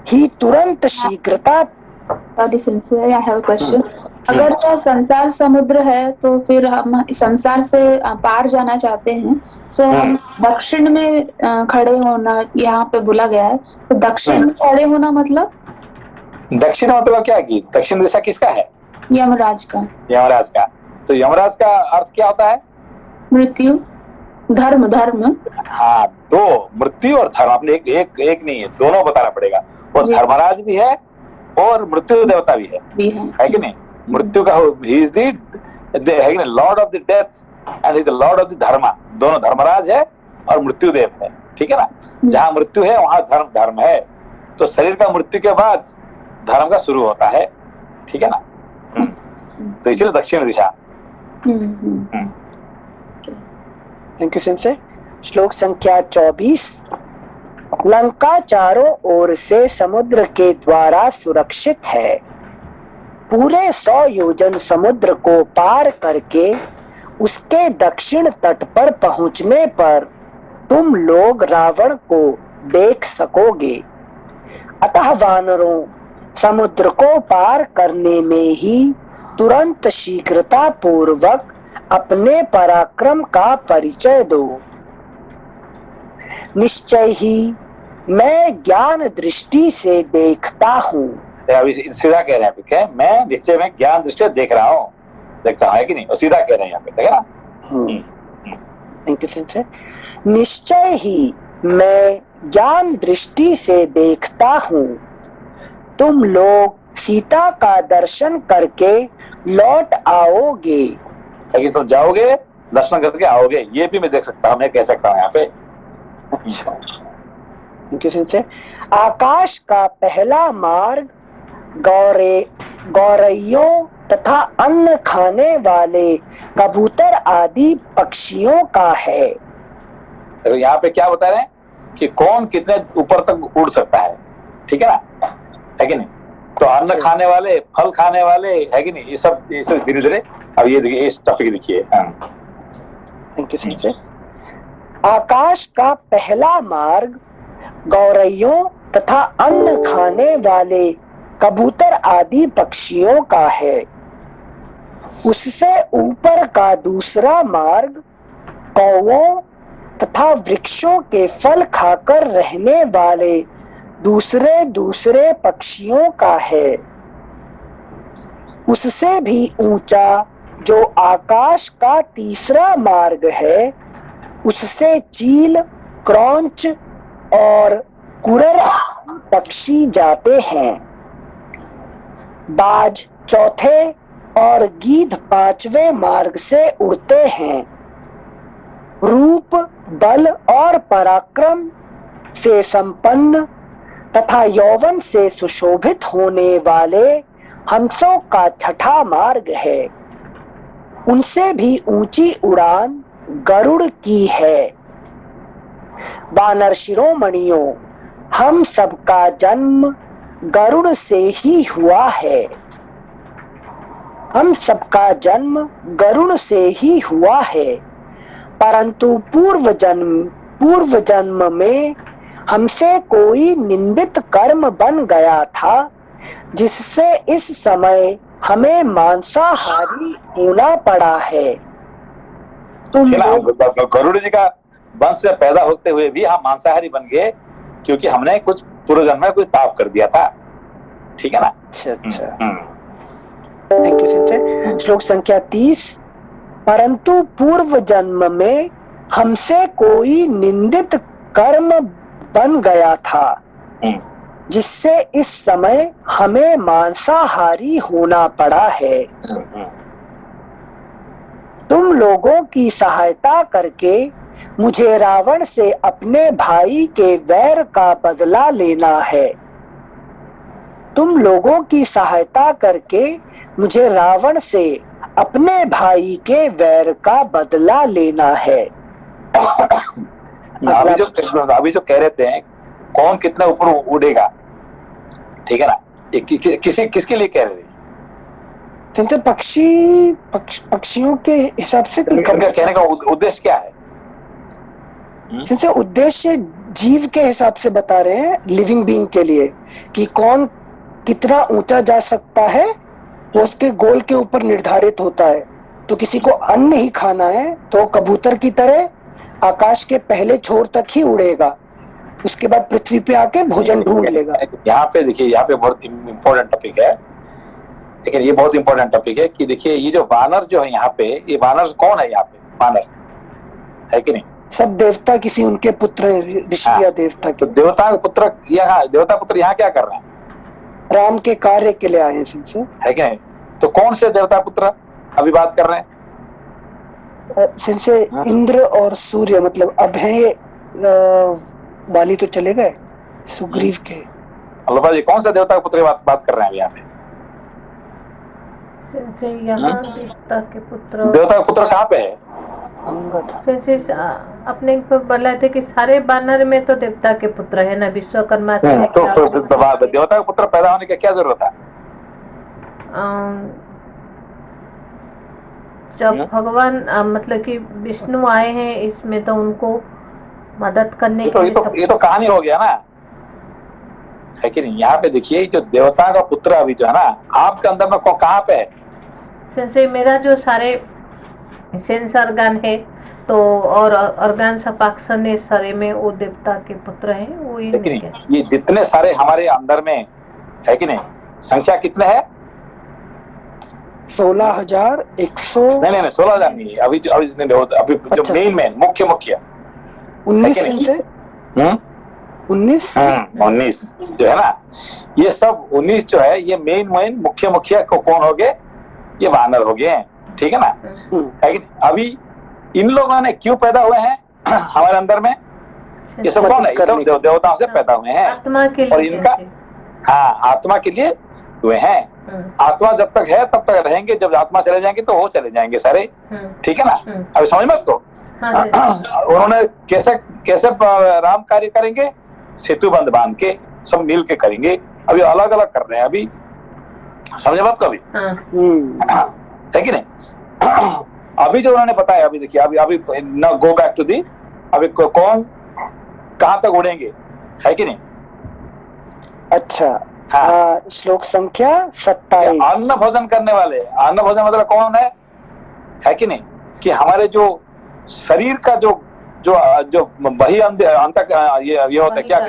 ही तुरंत शीघ्रता। Sorry sensor, I have question. अगर तो संसार समुद्र है तो फिर हम संसार से पार जाना चाहते हैं, तो हम दक्षिण में खड़े होना यहाँ पे बोला गया है, तो दक्षिण में खड़े होना मतलब? दक्षिण मतलब क्या की दक्षिण दिशा किसका है? यमराज का। यमराज का। तो यमराज का अर्थ क्या होता है? मृत्यु, धर्म। धर्म, हाँ, दो, मृत्यु और धर्म। आपने एक नहीं है, दोनों बताना पड़ेगा। और धर्मराज भी है और मृत्यु देवता भी है कि नहीं? मृत्यु का ही is the lord of the death and is the lord of the dharma. दोनों धर्मराज है और मृत्यु देव है, ठीक है ना? जहाँ मृत्यु है वहां धर्म है। तो शरीर का मृत्यु के बाद धर्म का शुरू होता है, ठीक है ना? तो इसलिए दक्षिण दिशा। Thank you sensor. श्लोक संख्या 24। लंका चारों ओर से समुद्र के द्वारा सुरक्षित है। पूरे 100 योजन समुद्र को पार करके उसके दक्षिण तट पर पहुंचने पर तुम लोग रावण को देख सकोगे। अतः वानरों, समुद्र को पार करने में ही तुरंत शीघ्रता पूर्वक अपने पराक्रम का परिचय दो। निश्चय ही मैं ज्ञान दृष्टि से देखता हूँ। अभी सीधा कह रहे हैं, ठीक है? मैं निश्चय में ज्ञान दृष्टि से देख रहा हूँ, देखता है कि नहीं? और सीधा कह रहे हैं यहाँ पे, ठीक है ना? Thank you sensor. निश्चय ही मैं ज्ञान दृष्टि से देखता हूँ। तुम लोग सीता का दर्शन करके लौट आओगे। लेकिन तुम जाओगे, दर्शन करके आओगे, ये भी मैं देख सकता हूँ, मैं कह सकता हूँ यहाँ पे। अच्छा, आकाश का पहला मार्ग गौरैयों तथा अन्न खाने वाले कबूतर आदि पक्षियों का है। तो यहाँ पे क्या बता रहे हैं कि कौन कितने ऊपर तक उड़ सकता है, ठीक है ना? है कि नहीं? तो अन्न खाने वाले, फल खाने वाले, है कि नहीं? ये सब धीरे धीरे। अब ये देखिए, इस टॉपिक देखिए। Thank you sensor. आकाश का पहला मार्ग गौरैयों तथा अन्न खाने वाले कबूतर आदि पक्षियों का है। उससे ऊपर का दूसरा मार्ग कौवों तथा वृक्षों के फल खाकर रहने वाले दूसरे पक्षियों का है। उससे भी ऊंचा जो आकाश का तीसरा मार्ग है, उससे चील, क्रौंच और कुरर पक्षी जाते हैं। बाज चौथे और गीध 5वें मार्ग से उड़ते हैं। रूप, बल और पराक्रम से संपन्न तथा यौवन से सुशोभित होने वाले हंसों का छठा मार्ग है। उनसे भी ऊंची उड़ान गरुड़ की है। वानर शिरोमणियों, हम सबका जन्म गरुड़ से ही हुआ है। हम सबका जन्म गरुड़ से ही हुआ है, परंतु पूर्व जन्म में हमसे कोई निंदित कर्म बन गया था, जिससे इस समय हमें मांसाहारी होना पड़ा है। तुम गरुड़ जी का वंश में पैदा होते हुए भी हम मांसाहारी बन गए, क्योंकि हमने कुछ पूर्व जन्म में कुछ पाप कर दिया था, ठीक है ना? अच्छा। Thank you sensor. श्लोक संख्या 30। परंतु पूर्व जन्म में हमसे कोई निंदित कर्म बन गया था, जिससे इस समय हमें मांसाहारी होना पड़ा है। तुम लोगों की सहायता करके मुझे रावण से अपने भाई के वैर का बदला लेना है। तुम लोगों की सहायता करके मुझे रावण से अपने भाई के वैर का बदला लेना है। अभी जो कह रहे थे कौन कितना ऊपर उड़ेगा, ठीक है ना, किसके लिए कह रहे थे? पक्षियों के हिसाब से कहने का उद्देश्य क्या है? उद्देश्य जीव के हिसाब से बता रहे हैं, लिविंग बीइंग के लिए, कि कौन कितना ऊंचा जा सकता है वो उसके गोल के ऊपर निर्धारित होता है। तो किसी को अन्न ही खाना है तो कबूतर की तरह आकाश के पहले छोर तक ही उड़ेगा, उसके बाद पृथ्वी पे आके भोजन ढूंढ लेगा। यहाँ पे देखिए, यहाँ पे बहुत इम्पोर्टेंट टॉपिक है, लेकिन ये बहुत इंपॉर्टेंट टॉपिक है कि देखिए ये जो वानर जो है यहाँ पे, ये वानर कौन है? यहाँ पे वानर है कि नहीं? सब देवता, किसी उनके पुत्र ऋषि या देवता के। तो देवता पुत्र यहाँ क्या कर रहे हैं? राम के कार्य के लिए आए हैं, है कि नहीं? तो कौन से देवता पुत्र अभी बात कर रहे हैं? इंद्र और सूर्य, मतलब अब है वाली तो चले गए, सुग्रीव के। अल्लाह जी कौन सा देवता के पुत्र बात कर रहे हैं यहाँ पे? देवता के पुत्र कहाँ पे है? अपने बोला थे कि सारे बानर में तो देवता के पुत्र है ना, विश्वकर्मा से। तो देवता के पुत्र पैदा होने की क्या जरूरत है? जब भगवान मतलब कि विष्णु आए हैं इसमें, तो उनको मदद करने के लिए ये तो कहानी हो गया ना, है कि नहीं? यहाँ पे देखिए जो देवता का पुत्र अभी जो है ना आपके अंदर में कहाँ पे है? मेरा जो सारे सेंस ऑर्गन है तो, और ऑर्गन सपाक्षण सारे में वो देवता के पुत्र हैं, वो ही नहीं। ये जितने सारे हमारे अंदर में है कि नहीं, संख्या कितने है? 16,100। नहीं 16,000 नहीं, अभी जो मेन मुख्य 19 जो है ना, ये सब 19 जो है, ये मेन मुख्य को कौन हो गए? ये वानर हो गए, ठीक है ना? अभी इन लोगों ने क्यों पैदा हुए हैं हमारे अंदर में? ये सब कौन है? ये सब देवताओं से पैदा हुए हैं, आत्मा के लिए। और इनका आत्मा के लिए हुए हैं। आत्मा जब तक है तब तक रहेंगे, जब आत्मा चले जाएंगे तो वो चले जाएंगे सारे, ठीक है ना? अभी समझ में तो उन्होंने कैसे राम कार्य करेंगे? सेतु बंध बांध के सब मिल के करेंगे। अभी अलग अलग कर रहे हैं, अभी समझे बात को? अभी है कि नहीं? अभी जो उन्होंने बताया, अभी देखिए, अभी न गो बैक टू दी, अभी कौन कहाँ तक उड़ेंगे, है कि नहीं? अच्छा, श्लोक संख्या 27। अन्न भोजन करने वाले, अन्न भोजन मतलब कौन है कि नहीं? कि हमारे जो शरीर का जो वही अंत ये होता है क्या?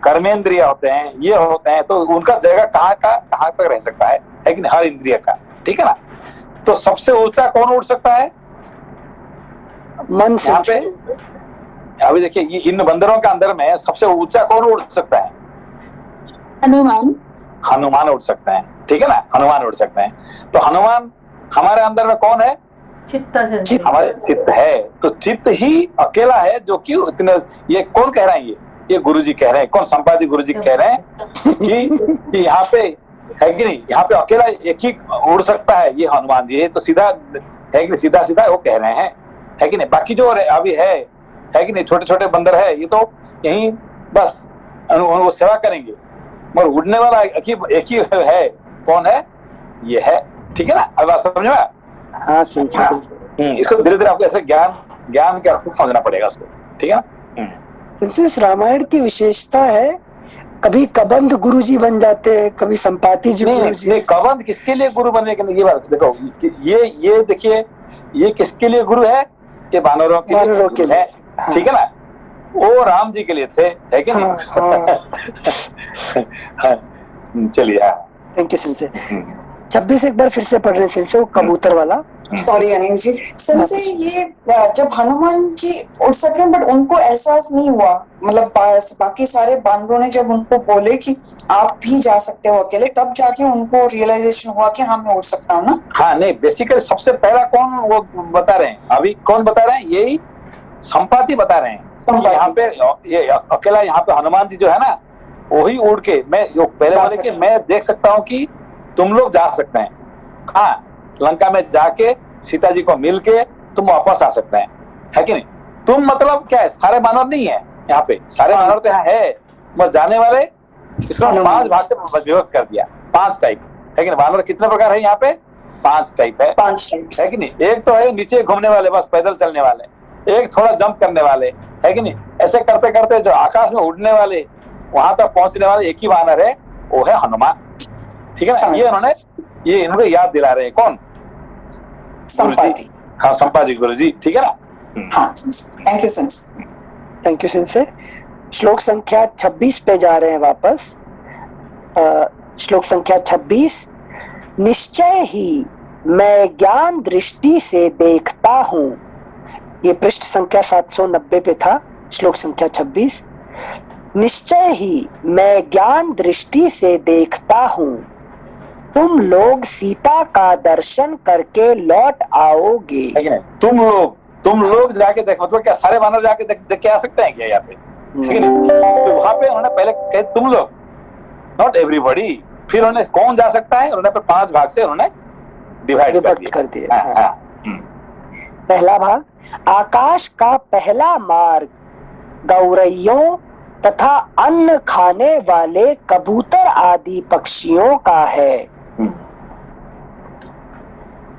कर्मेंद्रिय होते हैं, ये होते हैं। तो उनका जगह कहाँ तक रह सकता है कि नहीं? हर इंद्रिय का, ठीक है ना? तो सबसे ऊंचा कौन उड़ सकता है? मन से। यहाँ पे अभी देखिए, ये इन बंदरों के अंदर में सबसे ऊंचा कौन उड़ सकता है? हनुमान उड़ सकते हैं, ठीक है ना? हनुमान उड़ सकते हैं। तो हनुमान हमारे अंदर में कौन है? चित्त हमारे चित्त है। तो चित्त ही अकेला है जो कि इतने, ये कौन कह रहे हैं? ये गुरुजी कह रहे हैं। कौन? संपादी गुरुजी कह रहे हैं कि यहाँ पे है कि नहीं, यहाँ पे अकेला एक ही उड़ सकता है, ये हनुमान जी है। तो सीधा है कि सीधा वो कह रहे हैं, है कि नहीं? बाकी जो अभी है कि नहीं, छोटे छोटे बंदर है, ये तो यही बस वो सेवा करेंगे, मगर उड़ने वाला एक ही है। कौन है? ये है, ठीक है ना? अब बात समझ में? हाँ, समझा। इसको धीरे धीरे आपको ऐसे ज्ञान के अर्थ समझना पड़ेगा उसको, ठीक है ना? इस रामायण की विशेषता है, कभी कबंध गुरुजी बन जाते हैं, कभी संपाति जी गुरुजी। नहीं, कबंध किसके लिए गुरु बनने के लिए? ये बात देखो, ये देखिए, ये किसके लिए गुरु है? ये वानरों के लिए है, ठीक है ना? वो राम जी के लिए थे, है कि नहीं? चलिए, थैंक यू संजय। 26 एक बार फिर से पढ़ रहे हैं, कबूतर वाला। सॉरी अनिल जी, संजय ये जब हनुमान जी उठ सके बट उनको एहसास नहीं हुआ, मतलब बाकी सारे बानरों ने जब उनको बोले कि आप भी जा सकते हो अकेले, तब जाके उनको रियलाइजेशन हुआ कि हाँ मैं उठ सकता हूँ ना। हाँ नहीं, बेसिकली सबसे पहला कौन वो बता रहे हैं, अभी कौन बता रहे हैं, यही संपाति बता रहे हैं। यहाँ पे ये अकेला यहाँ पे हनुमान जी जो है ना, वही उड़ के मैं पहले बोले कि मैं देख सकता हूँ कि तुम लोग जा सकते हैं, हाँ लंका में जाके सीता जी को मिल के तुम वापस आ सकते हैं, है कि नहीं। तुम मतलब क्या है, सारे बानर नहीं है यहाँ पे, सारे बानर तो यहाँ है, बस जाने वाले इसको 5 भाग से विभक्त कर दिया, 5 टाइप, है कि नहीं। बानर कितने प्रकार है यहाँ पे, 5 टाइप है, 5 टाइप है कि नहीं। एक तो है नीचे घूमने वाले, बस पैदल चलने वाले, एक थोड़ा जंप करने वाले, है कि नहीं। ऐसे करते करते जो आकाश में उड़ने वाले, वहां तक पहुंचने वाले एक ही बानर है, वो है हनुमान, ठीक है ना। ये उन्होंने ये इनको याद दिला रहे हैं, कौन, संपाति। हाँ संपाति गुरु जी, ठीक है ना। हाँ thank you Sanjay. Thank you सिंसे। श्लोक संख्या 26 पे जा रहे हैं वापस। श्लोक संख्या 26, निश्चय ही मैं ज्ञान दृष्टि से देखता हूँ। ये पृष्ठ संख्या 790 पे था, श्लोक संख्या 26। निश्चय ही मैं ज्ञान दृष्टि से देखता हूँ, तुम लोग सीता का दर्शन करके लौट आओगे। तुम लोग जाके देख, मतलब क्या सारे बानर जाके देख के आ सकते हैं क्या यहाँ पे, ठीक है। तो वहां पे उन्होंने पहले कहे तुम लोग, नॉट एवरीबॉडी, फिर उन्होंने कौन जा सकता है, उन्होंने 5 भाग से उन्होंने डिवाइड कर दिया। पहला भाग, आकाश का पहला मार्ग गौरैयों तथा अन्न खाने वाले कबूतर आदि पक्षियों का है।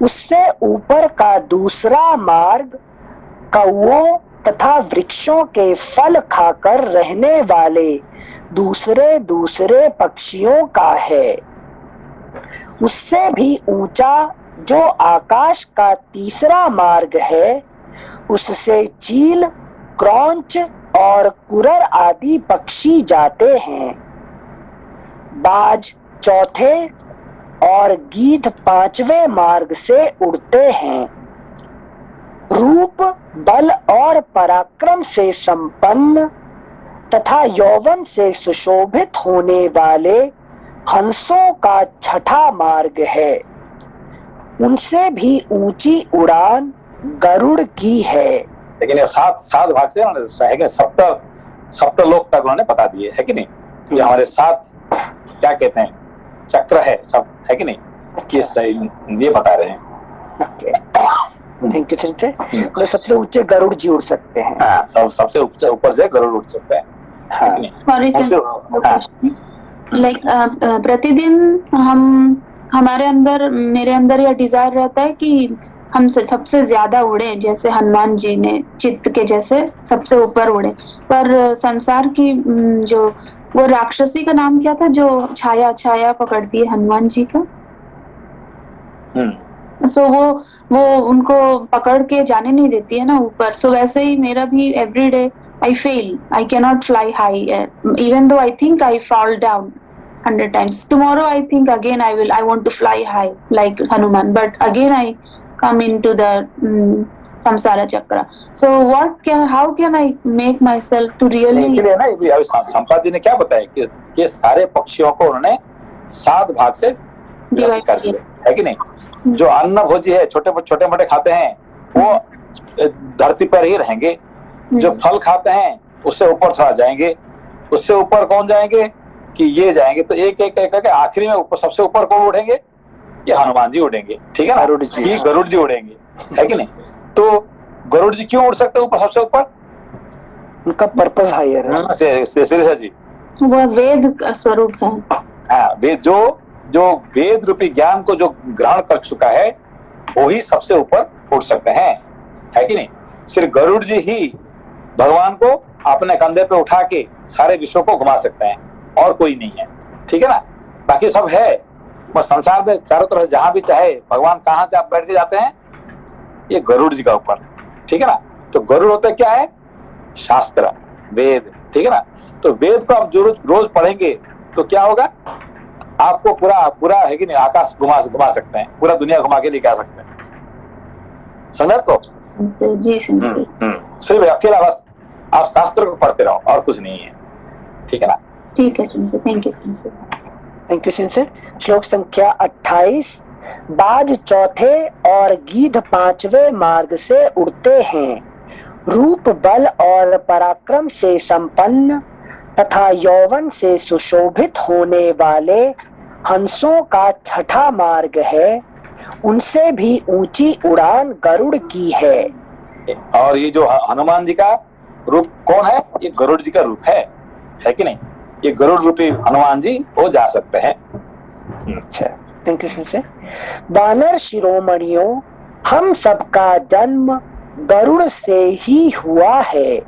उससे ऊपर का दूसरा मार्ग कौओं तथा वृक्षों के फल खाकर रहने वाले दूसरे दूसरे पक्षियों का है। उससे भी ऊंचा जो आकाश का तीसरा मार्ग है, उससे चील, क्रौंच और कुरर आदि पक्षी जाते हैं। बाज चौथे और गीध 5वें मार्ग से उड़ते हैं। रूप, बल और पराक्रम से संपन्न तथा यौवन से सुशोभित होने वाले हंसों का छठा मार्ग है। उनसे भी ऊंची उड़ान गरुड़ की है। लेकिन ये 7 भाग से उन्होंने सप्तलोक तक उन्होंने बता दिए, है कि नहीं। ये हमारे 7 क्या कहते हैं चक्र है सब, है कि नहीं, ये बता रहे हैं। Thank you Sanjay. तो सबसे ऊंचे गरुड़ जी उड़ सकते हैं। हाँ, सबसे ऊपर से गरुड़ उड़ सकते हैं। सॉरी लाइक प्रतिदिन हमारे अंदर, मेरे अंदर यह डिजायर रहता है कि हम सबसे ज्यादा उड़े, जैसे हनुमान जी ने चित्त के जैसे सबसे ऊपर उड़े। पर संसार की जो वो राक्षसी का नाम क्या था जो छाया पकड़ती है हनुमान जी का, सो वो उनको पकड़ के जाने नहीं देती है ना ऊपर। सो वैसे ही मेरा भी every day I fail. I cannot fly high. Even though I think I fall down 100 times. Tomorrow I think again I want to fly high like Hanuman. But again I come into the samsara chakra. So how can I make myself to really? इसलिए ना संपात जी ने क्या बताया कि सारे पक्षियों को उन्होंने 7 भाग से डिवाइड कर दिया, है कि नहीं। जो अन्न भोजी है, छोटे मोटे खाते हैं, वो धरती पर ही रहेंगे। जो फल खाते हैं उससे ऊपर थोड़ा जाएंगे, उससे ऊपर कौन जाएंगे कि ये जाएंगे। तो एक करके आखिरी में ऊपर सबसे ऊपर कौन उड़ेंगे, ये हनुमान जी उड़ेंगे, ठीक है ना, गरुड़ जी उड़ेंगे, है कि नहीं। तो गरुड़ जी क्यों उड़ सकते हैं ऊपर, सबसे ऊपर, उनका पर्पस हायर है। शिरीषा जी, वो वेद का स्वरूप है। हाँ, वेद जो वेद रूपी ज्ञान को जो ग्रहण कर चुका है वही सबसे ऊपर उड़ सकते हैं, है कि नहीं। सिर्फ गरुड़ जी ही भगवान को अपने कंधे पे उठा के सारे विश्व को घुमा सकते हैं, और कोई नहीं है, ठीक है ना। बाकी सब है वो संसार में चारों तरफ, जहां भी चाहे भगवान कहाँ बैठ के जाते हैं, ये गरुड़ जी का ऊपर, ठीक है ना। तो गरुड़ होता क्या है, शास्त्र, वेद, ठीक है ना। तो वेद को आप जो रोज पढ़ेंगे तो क्या होगा, आपको पूरा है कि नहीं, आकाश घुमा सकते हैं, पूरा दुनिया घुमा के लेके आ सकते हैं, समझ को? जी सेंसे। सिर्फ अकेला बस आप शास्त्र को पढ़ते रहो और कुछ नहीं है, ठीक है ना? ठीक है sensei, thank you sensei. Thank you sensei. श्लोक संख्या 28। बाज चौथे और गीध पांचवें मार्ग से उड़ते हैं, रूप बल और पराक्रम से संपन्न तथा यौवन से सुशोभित होने वाले हंसों का छठा मार्ग है, उनसे भी ऊंची उड़ान गरुड़ की है। और ये जो हनुमान जी का रूप कौन है? ये गरुड़ जी का रूप है कि नहीं? ये गरुड़ रूपी हनुमान जी वो जा सकते हैं। अच्छा, थैंक यू सर। वानर शिरोमणियों, हम सबका जन्म गरुड़ से ही हुआ है,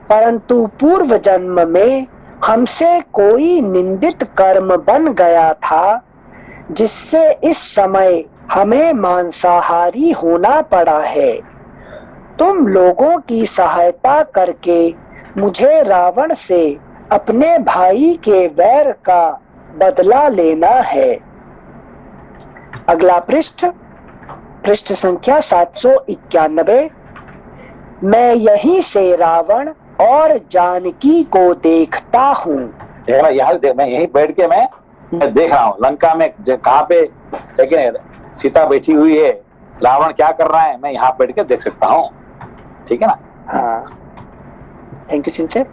परंतु पूर्व जन्म में हमसे कोई निंदित कर्म बन गया था, जिससे इस समय हमें मांसाहारी होना पड़ा है। तुम लोगों की सहायता करके मुझे रावण से अपने भाई के वैर का बदला लेना है। अगला पृष्ठ संख्या 791। मैं यहीं से रावण और जानकी को देखता हूँ। मैं यहीं बैठ के मैं देख रहा हूँ लंका में कहाँ पे लेकिन सीता बैठी हुई है, रावण क्या कर रहा है, मैं यहाँ बैठ के देख सकता हूँ, ठीक है ना? हाँ, थैंक यू सिंचर।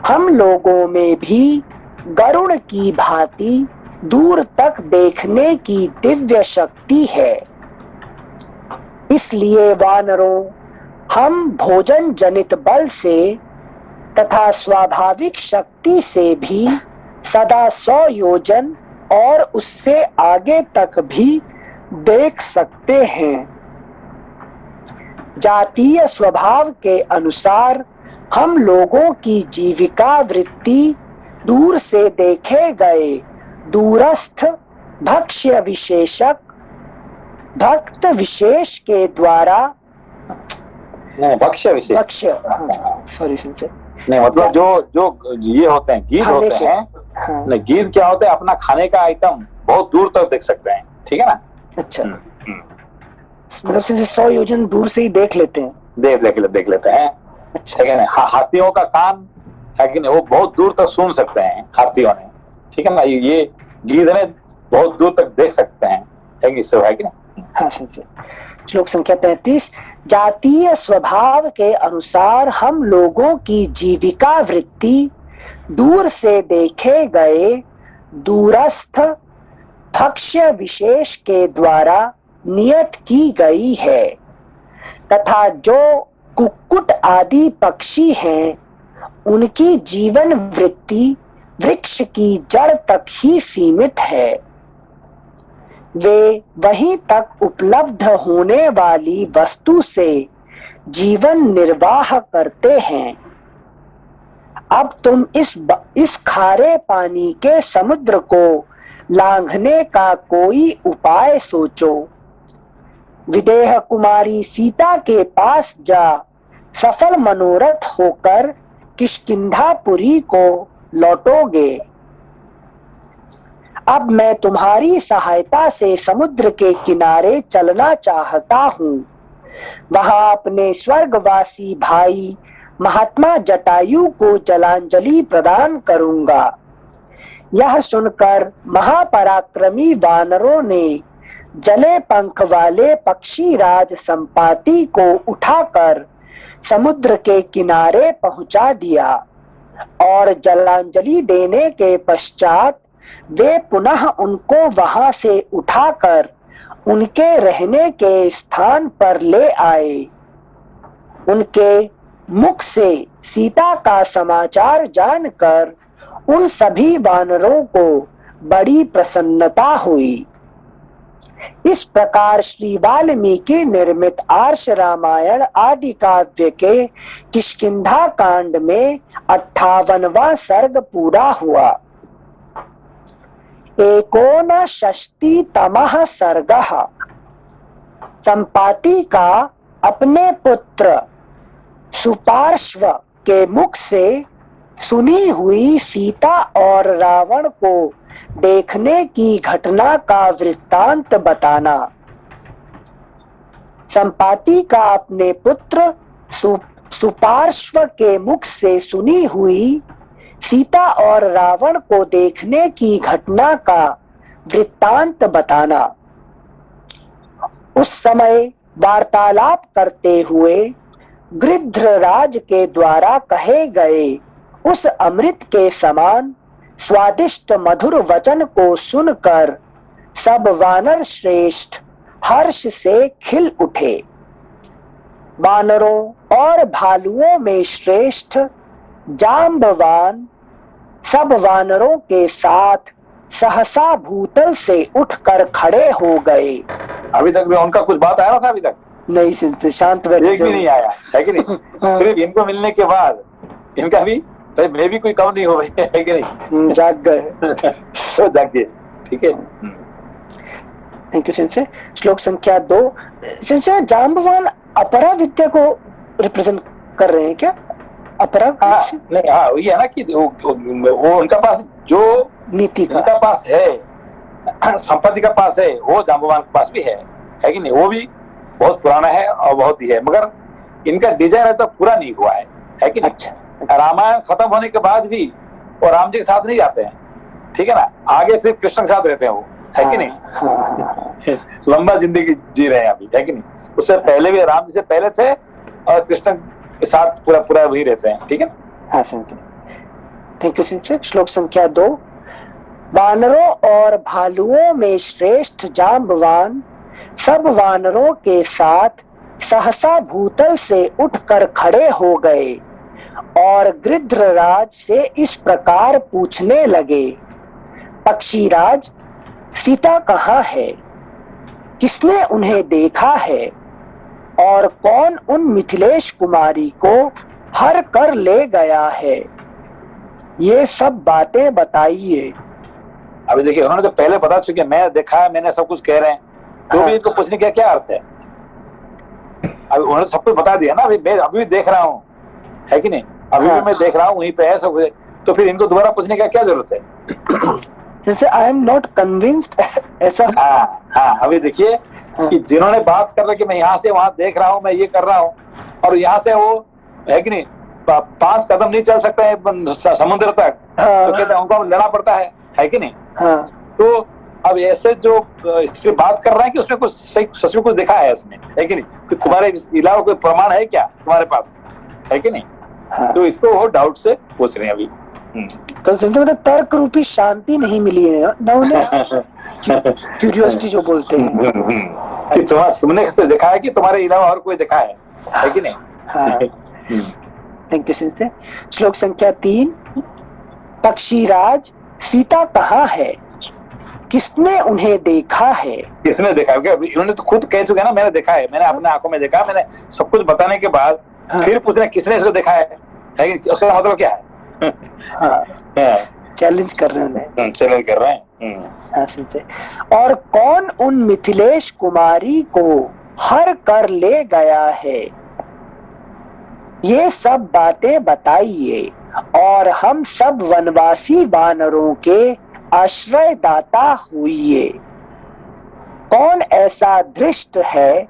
हम लोगों में भी गरुड़ की भांति दूर तक देखने की दिव्य शक्ति है, इसलिए वानरों, हम भोजन जनित बल से तथा स्वाभाविक शक्ति से भी सदा 100 योजन और उससे आगे तक भी देख सकते हैं। जातीय स्वभाव के अनुसार हम लोगों की जीविका वृत्ति दूर से देखे गए दूरस्थ भक्ष्य विशेषक भक्त विशेष के द्वारा भक्ष्य सॉरी सिंचर नहीं, मतलब जो ये होते हैं गीध होते हैं। हाँ। नहीं, गीध क्या होता है? अपना खाने का आइटम बहुत दूर तक देख सकते हैं, ठीक है ना? अच्छा, मतलब से 100 योजन दूर से ही देख लेते हैं। देख लेते हैं। अच्छा, ठीक है ना? हाथियों का कान है कि नहीं, वो बहुत दूर तक सुन सकते हैं हाथियों ने, ठीक है ना? ये गीध ने बहुत दूर तक देख सकते हैं, है कि नहीं? हाँ समझे। श्लोक संख्या 33। जातीय स्वभाव के अनुसार हम लोगों की जीविका वृत्ति दूर से देखे गए दूरस्थ भक्ष्य विशेष के द्वारा नियत की गई है, तथा जो कुक्कुट आदि पक्षी हैं, उनकी जीवन वृत्ति वृक्ष की जड़ तक ही सीमित है। वे वहीं तक उपलब्ध होने वाली वस्तु से जीवन निर्वाह करते हैं। अब तुम इस खारे पानी के समुद्र को लांघने का कोई उपाय सोचो। विदेह कुमारी सीता के पास जा सफल मनोरथ होकर किष्किंधापुरी को लौटोगे। अब मैं तुम्हारी सहायता से समुद्र के किनारे चलना चाहता हूँ। वहां अपने स्वर्गवासी भाई महात्मा जटायु को जलांजलि प्रदान करूंगा। यह सुनकर महापराक्रमी वानरों ने जले पंख वाले पक्षीराज संपाति को उठाकर समुद्र के किनारे पहुंचा दिया और जलांजलि देने के पश्चात वे पुनः उनको वहां से उठाकर उनके रहने के स्थान पर ले आए। उनके मुख से सीता का समाचार जानकर उन सभी वानरों को बड़ी प्रसन्नता हुई। इस प्रकार श्री वाल्मीकि निर्मित आर्ष रामायण आदि काव्य के किष्किंधा कांड में 58वां सर्ग पूरा हुआ। 59तमः सर्गः। संपाति का अपने पुत्र सुपार्श्व के मुख से सुनी हुई सीता और रावण को देखने की घटना का वृत्तांत बताना। संपाति का अपने पुत्र सुपार्श्व के मुख से सुनी हुई सीता और रावण को देखने की घटना का वृत्तांत बताना। उस समय वार्तालाप करते हुए गृध्रराज के द्वारा कहे गए उस अमृत के समान स्वादिष्ट मधुर वचन को सुनकर सब वानर श्रेष्ठ हर्ष से खिल उठे। वानरों और भालुओं में श्रेष्ठ जांबवान सब वानरों के साथ सहसा भूतल से उठकर खड़े हो गए। अभी तक भी उनका कुछ बात आया था? अभी तक नहीं सुनते, शांत बैठे, एक भी नहीं आया है कि नहीं? सिर्फ इनको मिलने के बाद इनका भी मैं भी कोई कम नहीं हो गई है कि नहीं? जाग गए तो जाग गए। ठीक है, थैंक यू सेंसे। श्लोक संख्या 2। सेंसे जांबवान अपरा विद्या को रिप्रेजेंट कर रहे हैं क्या? अपरा नहीं, हाँ वही है ना कि वो उनका पास जो नीति का उनका पास है, संपत्ति का पास है, वो जांबवान के पास भी है कि नहीं? वो भी बहुत पुराना है और बहुत ही है, मगर इनका डिजाइन है तो पूरा नहीं हुआ है कि नहीं? अच्छा, रामायण खत्म होने के बाद भी वो राम जी के साथ नहीं जाते हैं, ठीक है ना? आगे फिर कृष्ण के साथ रहते हैं वो, है कि नहीं? लंबा जिंदगी जी रहे हैं अभी, है कि नहीं? उससे पहले भी राम जी से पहले थे और कृष्ण के साथ पूरा वही रहते हैं, ठीक है ना? हाँ, थैंक यू सिंह। श्लोक संख्या 2। वानरों और भालुओं में श्रेष्ठ जांबवान सब वानरों के साथ सहसा भूतल से उठकर खड़े हो गए और गृध्रराज से इस प्रकार पूछने लगे, पक्षीराज, सीता कहाँ है? किसने उन्हें देखा है? और कौन उन मिथिलेश कुमारी को हर कर ले गया है? ये सब बातें बताइए। अभी देखिए, उन्होंने तो पहले बता चुके, मैं देखा है, मैंने सब कुछ कह रहे हैं, तो भी इनको पूछने का क्या अर्थ है? अभी उन्होंने सब कुछ बता दिया ना, अभी मैं अभी भी देख रहा हूँ, है कि नहीं? अभी भी मैं देख रहा हूँ, वहीं पे है सब, तो फिर इनको दोबारा पूछने का क्या जरूरत है? जैसे आई एम नॉट कन्विंस्ड ऐसा। हाँ, अभी देखिए कि जिन्होंने बात कर रहे कि मैं यहाँ से वहां देख रहा हूँ, मैं ये कर रहा हूँ, और यहाँ से वो, है कि नहीं, 5 कदम नहीं चल सकता है समुद्र तक, तो कहते हैं उनको लेना पड़ता है कि नहीं? तो अब ऐसे जो इससे बात कर रहे हैं कि उसमें कुछ सच में कुछ देखा है उसने, है कि नहीं? कि तुम्हारे अलावा कोई प्रमाण है क्या तुम्हारे पास, है कि नहीं? तो इसको वो डाउट से पूछ रहे हैं अभी। तो मतलब तर्क रूपी शांति नहीं मिली है ना उन्हें, क्यूरियोसिटी जो बोलते हैं कि तुमने कैसे देखा है कि तुम्हारे अलावा और कोई देखा है कि नहीं? थैंक यू से। श्लोक संख्या 3। पक्षीराज, सीता कहाँ है? किसने उन्हें देखा है? किसने देखा? इन्होंने तो खुद कह चुके ना, मैंने देखा है, मैंने अपने आंखों में देखा, मैंने सब कुछ बताने के बाद फिर पूछना किसने इसको देखा है कि उसका मतलब क्या है? चैलेंज कर रहे हैं, चैलेंज कर रहे हैं। सुनते। और कौन उन मिथिलेश कुमारी को हर कर ले गया है? ये सब बातें बताइए और हम सब वनवासी वानरों के आश्रयदाता हुइए। कौन ऐसा दृष्ट है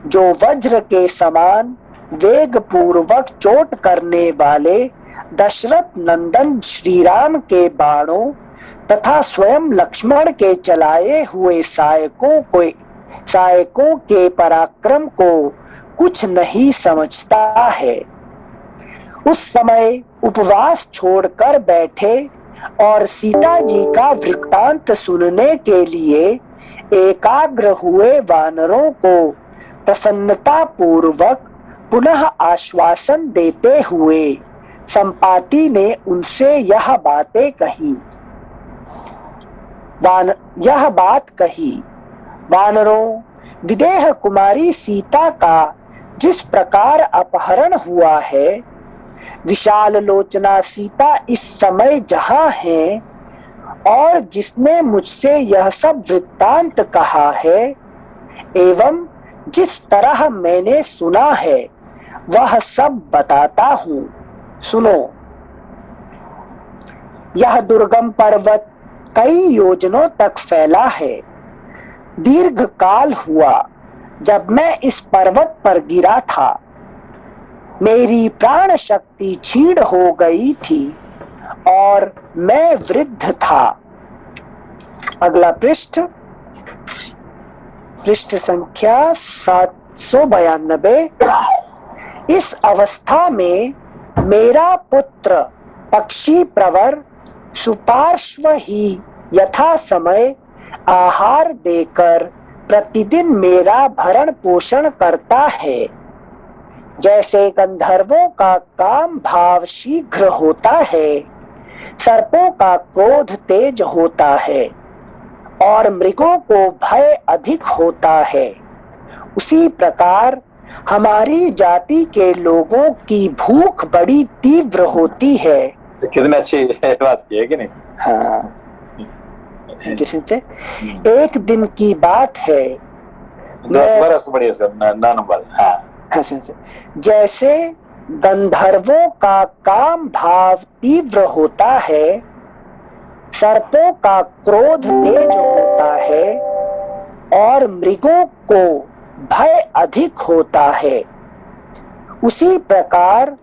जो वज्र के समान वेग पूर्वक चोट करने वाले दशरथ नंदन श्रीराम के बाणों तथा स्वयं लक्ष्मण के चलाए हुए सहायकों के पराक्रम को कुछ नहीं समझता है? उस समय उपवास छोड़कर बैठे और सीता जी का वृत्तांत सुनने के लिए एकाग्र हुए वानरों को प्रसन्नता पूर्वक पुनः आश्वासन देते हुए संपाति ने उनसे यह बात कही, वानरों, विदेह कुमारी सीता का जिस प्रकार अपहरण हुआ है, विशाल लोचना सीता इस समय जहाँ है और जिसने मुझसे यह सब वृत्तांत कहा है एवं जिस तरह मैंने सुना है वह सब बताता हूँ, सुनो। यह दुर्गम पर्वत कई योजनों तक फैला है। दीर्घ काल हुआ जब मैं इस पर्वत पर गिरा था, मेरी प्राण शक्ति क्षीण हो गई थी और मैं वृद्ध था। अगला पृष्ठ, पृष्ठ संख्या 792। इस अवस्था में मेरा पुत्र पक्षी प्रवर सुपार्श्व ही यथा समय आहार देकर प्रतिदिन मेरा भरण पोषण करता है। जैसे गंधर्वों का काम भाव शीघ्र होता है, सर्पों का क्रोध तेज होता है और मृगों को भय अधिक होता है, उसी प्रकार हमारी जाति के लोगों की भूख बड़ी तीव्र होती है। कितनी अच्छी बात की है कि नहीं? हाँ, एक दिन की बात है, नंबर। हाँ, जैसे गंधर्वों का काम भाव तीव्र होता है, सर्पों का क्रोध तेज होता है और मृगों को भय अधिक होता है, उसी प्रकार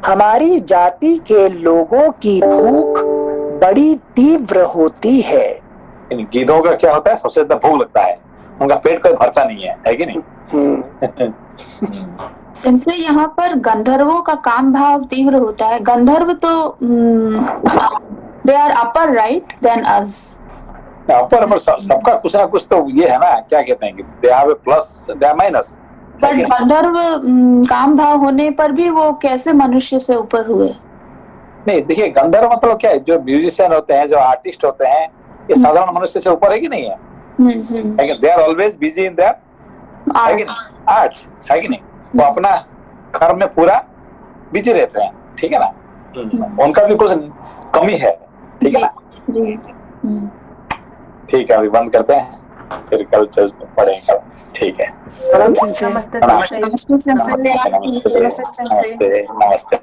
हमारी जाति के लोगों की भूख बड़ी तीव्र होती है। इन गीदों का क्या होता है? सबसे ज्यादा भूख लगता है, उनका पेट कोई भरता नहीं है कि नहीं? इनसे यहाँ पर गंधर्वों का काम भाव तीव्र होता है। गंधर्व तो they are upper right than us. Upper सबका कुछ ना कुछ तो ये है ना, क्या कहते हैं कि they have a plus they are minus. But गंधर्व काम भाव होने पर भी वो कैसे मनुष्य से ऊपर हुए? नहीं, देखिए गंधर्व मतलब क्या है? जो म्यूजिशियन होते हैं, जो आर्टिस्ट होते हैं, ये साधारण मनुष्य से ऊपर है कि नहीं है? They are always busy in their art, है कि नहीं? वो अपना कर्म में पूरा बिजी रहते हैं, ठीक है ना? उनका भी कुछ कमी है, ठीक है ना? ठीक है, अभी बंद करते हैं, फिर कल चल पढ़ेंगे। ठीक है, नमस्ते। नमस्ते। नमस्ते।